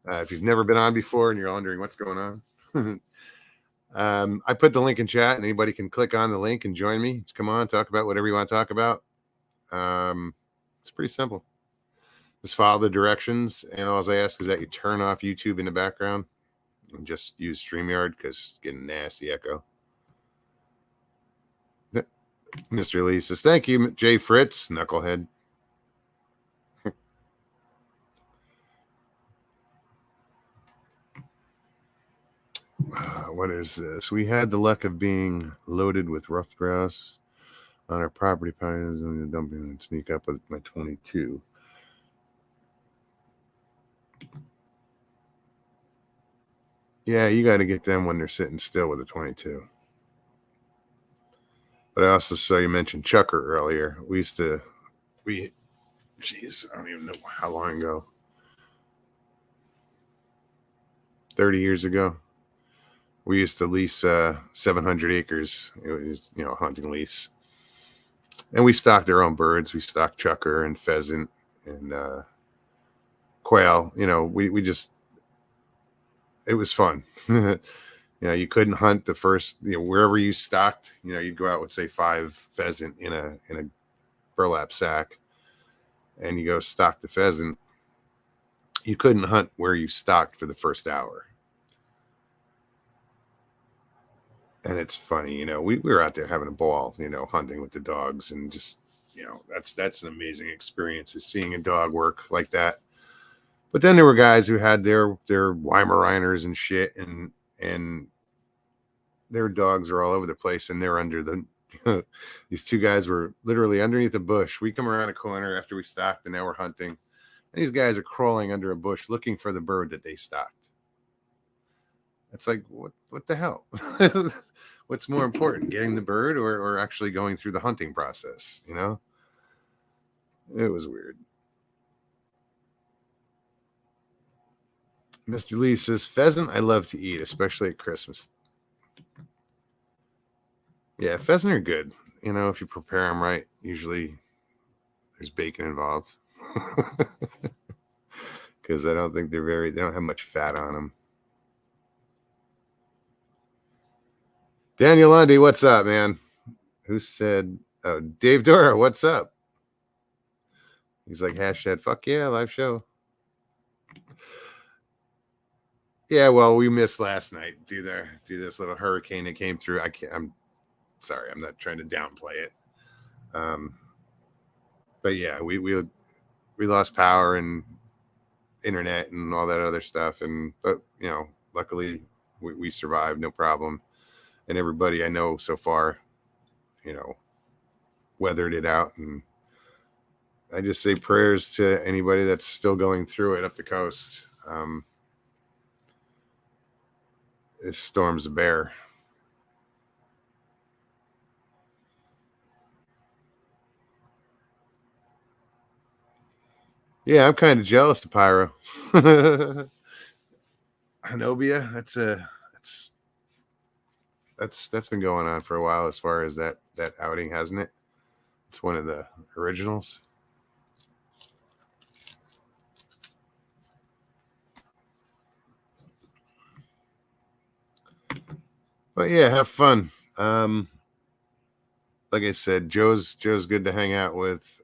If you've never been on before and you're wondering what's going on, I put the link in chat, and anybody can click on the link and join me. Just come on, talk about whatever you want to talk about. It's pretty simple. Just follow the directions, and all I ask is that you turn off YouTube in the background and just use StreamYard because it's getting nasty echo. Mr. Lee says, thank you, Jay Fritz, knucklehead. What is this? We had the luck of being loaded with rough grouse on our property pines and dumping and sneak up with my 22. Yeah, you got to get them when they're sitting still with a 22. But I also saw you mentioned Chucker earlier. Jeez, I don't even know how long ago. 30 years ago. We used to lease 700 acres. It was, a hunting lease. And we stocked our own birds. We stocked Chucker and pheasant and quail. We just, it was fun. You couldn't hunt the first, wherever you stocked, you'd go out with, say, 5 pheasant in a burlap sack, and you go stock the pheasant. You couldn't hunt where you stocked for the first hour. And it's funny, we were out there having a ball, hunting with the dogs, and just, that's an amazing experience, is seeing a dog work like that. But then there were guys who had their Weimaraners and shit, and their dogs are all over the place, and they're under the these two guys were literally underneath a bush. We come around a corner after we stocked, and now we're hunting, and these guys are crawling under a bush looking for the bird that they stocked. It's like, what the hell? What's more important, getting the bird or actually going through the hunting process? It was weird. Mr. Lee says, pheasant I love to eat, especially at Christmas. Yeah, pheasant are good. If you prepare them right, usually there's bacon involved. Because I don't think they don't have much fat on them. Daniel Lundy, what's up, man? Who said, oh, Dave Dora, what's up? He's like, hashtag fuck yeah, live show. Yeah, well, we missed last night due to this little hurricane that came through. I'm sorry, I'm not trying to downplay it. But yeah, we lost power and internet and all that other stuff, but luckily we survived, no problem. And everybody I know so far, weathered it out. And I just say prayers to anybody that's still going through it up the coast. This storm's a bear. Yeah, I'm kind of jealous of Pyro. Hanobia, that's been going on for a while as far as that outing, hasn't it? It's one of the originals. But yeah, have fun. Like I said, Joe's good to hang out with.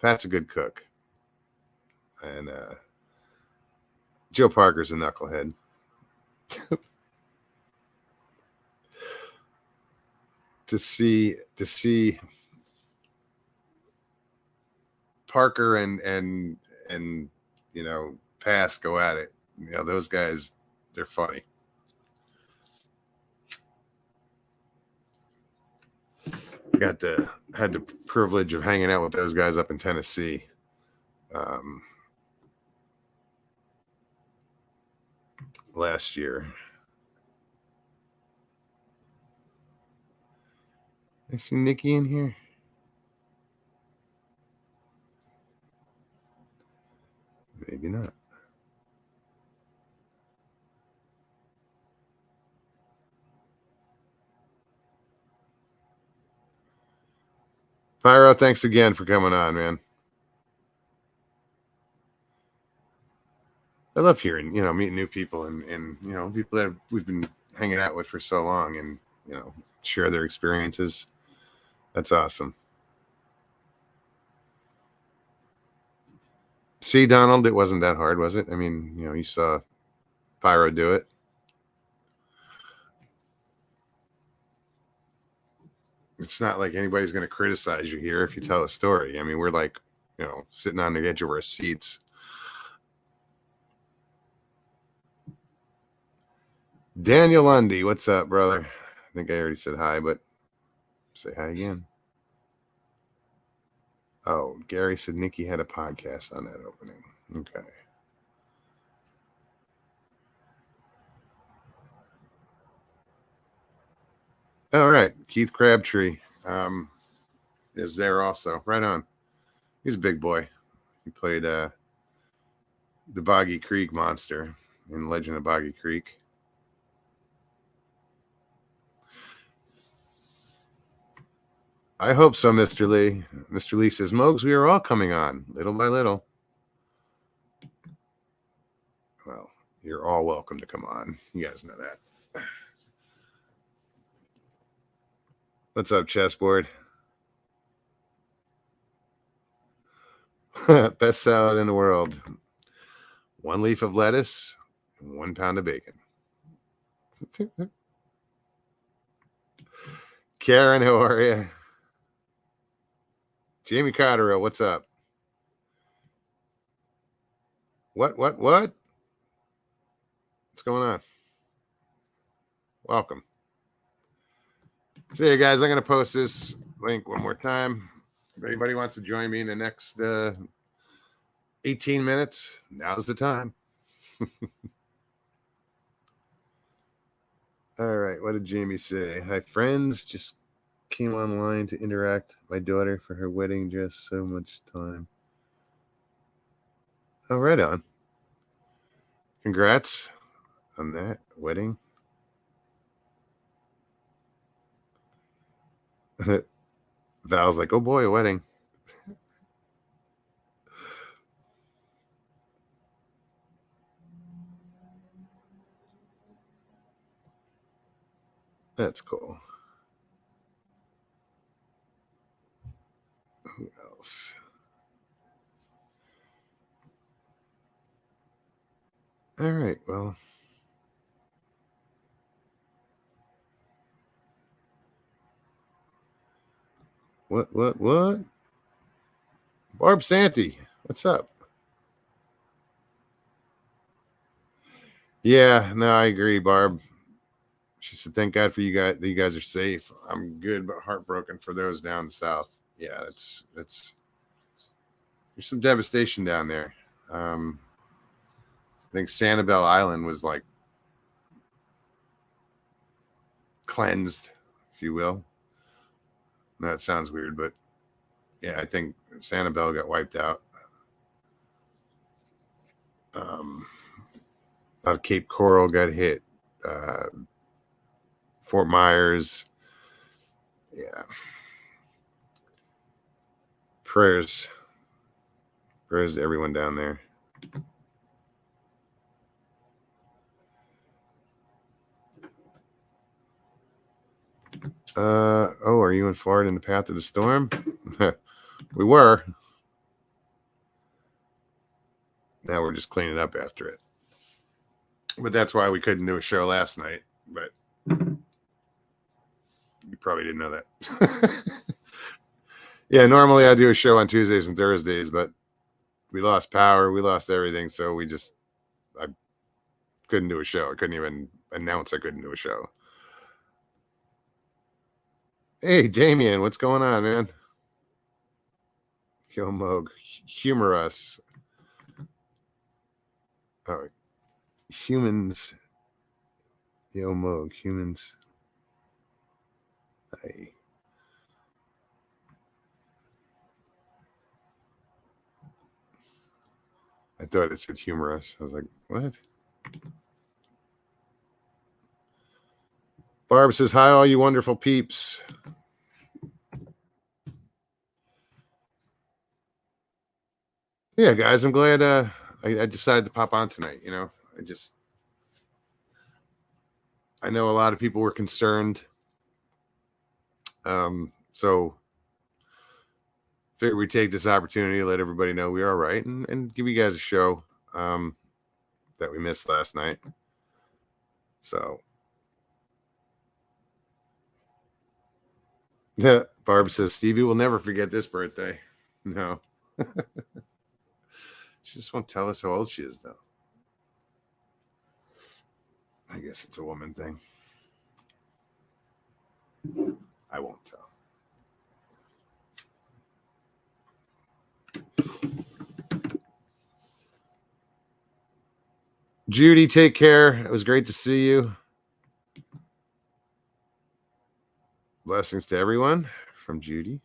Pat's a good cook, and Joe Parker's a knucklehead. to see Parker and you know, Pass go at it. You know, those guys, they're funny. Had the privilege of hanging out with those guys up in Tennessee. Last year. I see Nikki in here. Maybe not. Pyro, thanks again for coming on, man. I love hearing, you know, meeting new people and you know, people that we've been hanging out with for so long and, you know, share their experiences. That's awesome. See, Donald, it wasn't that hard, was it? I mean, you know, you saw Pyro do it. It's not like anybody's going to criticize you here if you tell a story. I mean, we're like, you know, sitting on the edge of our seats. Daniel Lundy, what's up, brother? I think I already said hi, but say hi again. Oh, Gary said Nikki had a podcast on that opening. Okay. All right. Keith Crabtree is there also. Right on. He's a big boy. He played the Boggy Creek monster in Legend of Boggy Creek. I hope so, Mr. Lee. Mr. Lee says, Mogs, we are all coming on, little by little. Well, you're all welcome to come on. You guys know that. What's up, chessboard? Best salad in the world. 1 leaf of lettuce and 1 pound of bacon. Karen, how are you? Jamie Cotterill, what's up? What? What's going on? Welcome. So, yeah, guys, I'm going to post this link one more time. If anybody wants to join me in the next 18 minutes, now's the time. All right, what did Jamie say? Hi, friends. Just came online to interact with my daughter for her wedding. Just so much time. Oh, right on. Congrats on that wedding. Val's like, oh boy, a wedding. That's cool. Who else? All right, well. What? Barb Santee, what's up? Yeah, no, I agree, Barb. She said, thank God for you guys that you guys are safe. I'm good, but heartbroken for those down south. Yeah, it's there's some devastation down there. I think Sanibel Island was like cleansed, if you will. That sounds weird, but yeah, I think Sanibel got wiped out. Out of Cape Coral got hit. Fort Myers. Yeah. Prayers to everyone down there. Oh, are you in Florida in the path of the storm? We were. Now we're just cleaning up after it. But that's why we couldn't do a show last night. But you probably didn't know that. Yeah, normally I do a show on Tuesdays and Thursdays, but we lost power. We lost everything. So I couldn't do a show. I couldn't even announce I couldn't do a show. Hey, Damien, what's going on, man? Yo, Moog, humor us. Oh, humans. Yo, Moog, humans. Hey. I thought it said humorous. I was like, what? Barb says, hi, all you wonderful peeps. Yeah, guys, I'm glad I decided to pop on tonight. You know, I know a lot of people were concerned. So figure we take this opportunity to let everybody know we are all right and give you guys a show that we missed last night. So yeah, Barb says Stevie will never forget this birthday. No. She just won't tell us how old she is, though. I guess it's a woman thing. I won't tell. Judy, take care. It was great to see you. Blessings to everyone from Judy.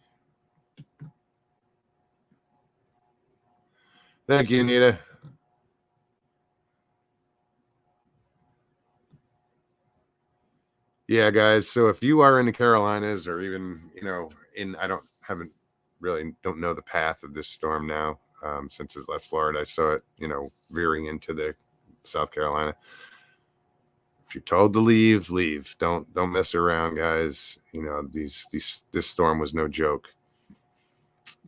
Thank you, Anita. Yeah, guys. So if you are in the Carolinas or even, don't know the path of this storm now since it's left Florida. I saw it, veering into the South Carolina. If you're told to leave, leave. Don't mess around, guys. This storm was no joke.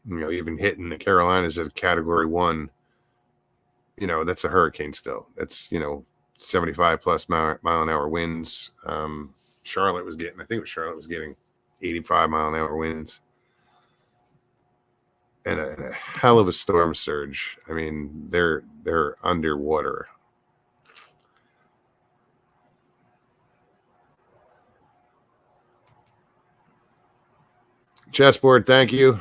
Even hitting the Carolinas at a Category 1, that's a hurricane still. That's 75 plus mile an hour winds. Charlotte was getting 85 mile an hour winds. And a hell of a storm surge. I mean, they're underwater. Chessboard, thank you.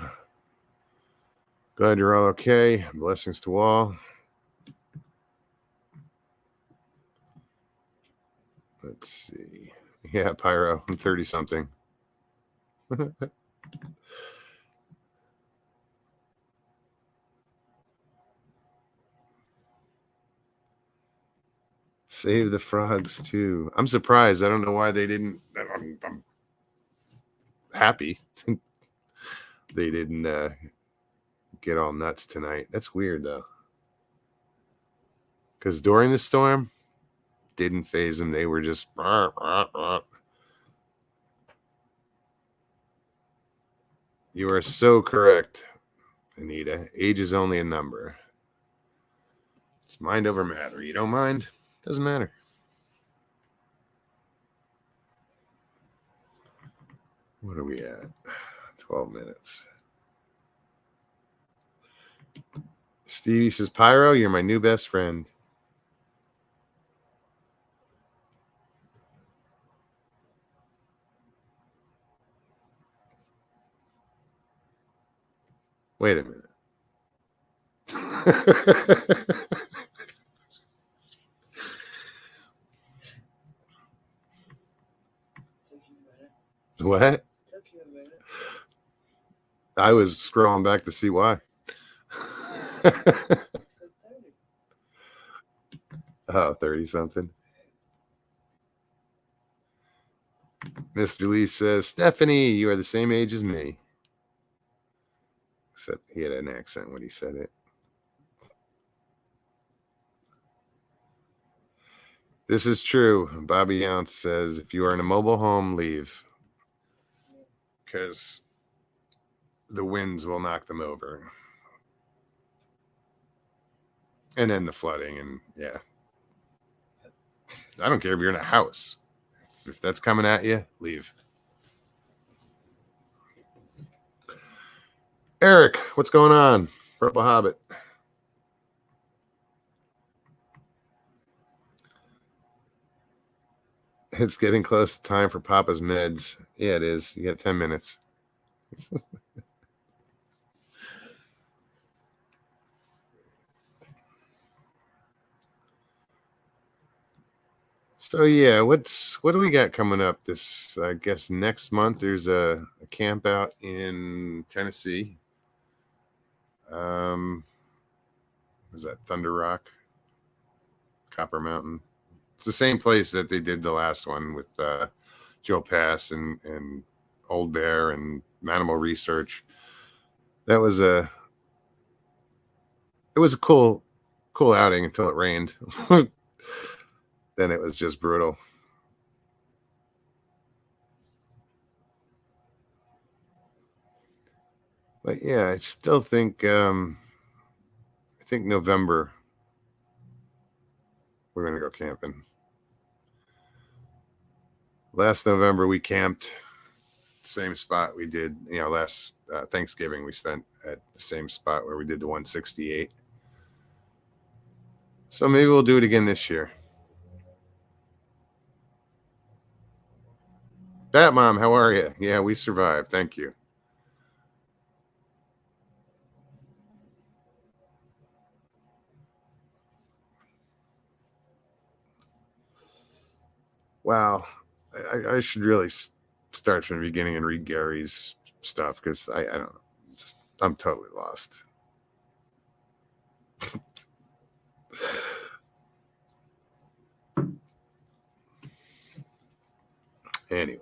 Glad you're all okay. Blessings to all. Let's see. Yeah, Pyro, I'm 30-something. Save the frogs, too. I'm surprised. I don't know why they didn't. I'm happy they didn't get all nuts tonight. That's weird, though. Because during the storm, didn't phase them. They were just... You are so correct, Anita. Age is only a number. It's mind over matter. You don't mind? Doesn't matter. What are we at? 12 minutes. Stevie says, Pyro, you're my new best friend. Wait a minute. What? I was scrolling back to see why. Oh, 30-something. Mr. Lee says, Stephanie, you are the same age as me. Except he had an accent when he said it. This is true. Bobby Younce says, if you are in a mobile home, leave. Because the winds will knock them over. And then the flooding, and yeah. I don't care if you're in a house. If that's coming at you, leave. Eric, what's going on? Purple Hobbit. It's getting close to time for Papa's meds. Yeah, it is. You got 10 minutes. So yeah, what do we got coming up this? I guess next month there's a camp out in Tennessee. Is that Thunder Rock, Copper Mountain? It's the same place that they did the last one with Joe Pass and Old Bear and Manimal Research. It was a cool outing until it rained. Then it was just brutal. But yeah, I still think November we're gonna go camping. Last November we camped same spot we did, last Thanksgiving we spent at the same spot where we did the 168. So maybe we'll do it again this year. Bat Mom, how are you? Yeah, we survived. Thank you. Wow. I should really start from the beginning and read Gary's stuff because I don't know. I'm totally lost. Anyway.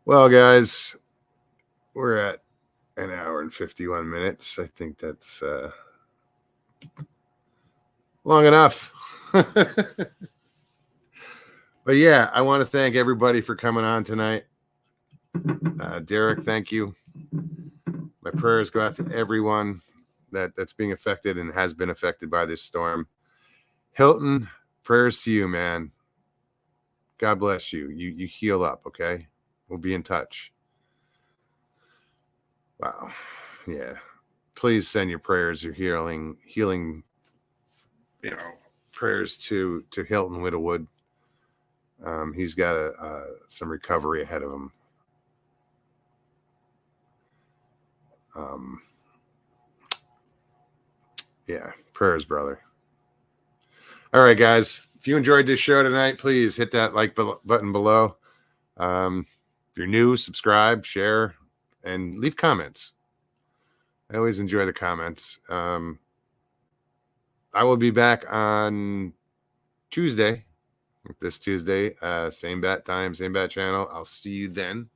Well, guys, we're at an hour and 51 minutes. I think that's long enough. But yeah, I want to thank everybody for coming on tonight. Derek, thank you. My prayers go out to everyone that's being affected and has been affected by this storm. Hilton, prayers to you, man. God bless you. You heal up, okay? We'll be in touch. Wow. Yeah. Please send your prayers, your healing, prayers to Hilton Whittlewood. He's got some recovery ahead of him. Yeah, prayers, brother. All right, guys. If you enjoyed this show tonight, please hit that like button below. If you're new, subscribe, share, and leave comments. I always enjoy the comments. I will be back on Tuesday. This Tuesday, same bat time, same bat channel. I'll see you then.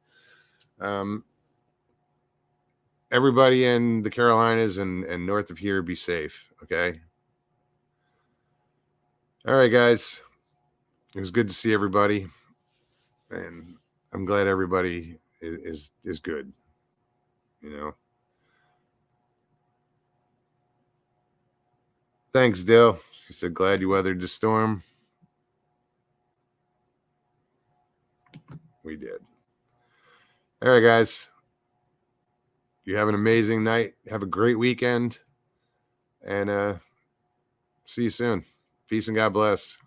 Everybody in the Carolinas and north of here, be safe, okay? All right, guys. It was good to see everybody, and I'm glad everybody is good, Thanks, Dill. She said, glad you weathered the storm. We did. All right, guys. You have an amazing night. Have a great weekend. And see you soon. Peace and God bless.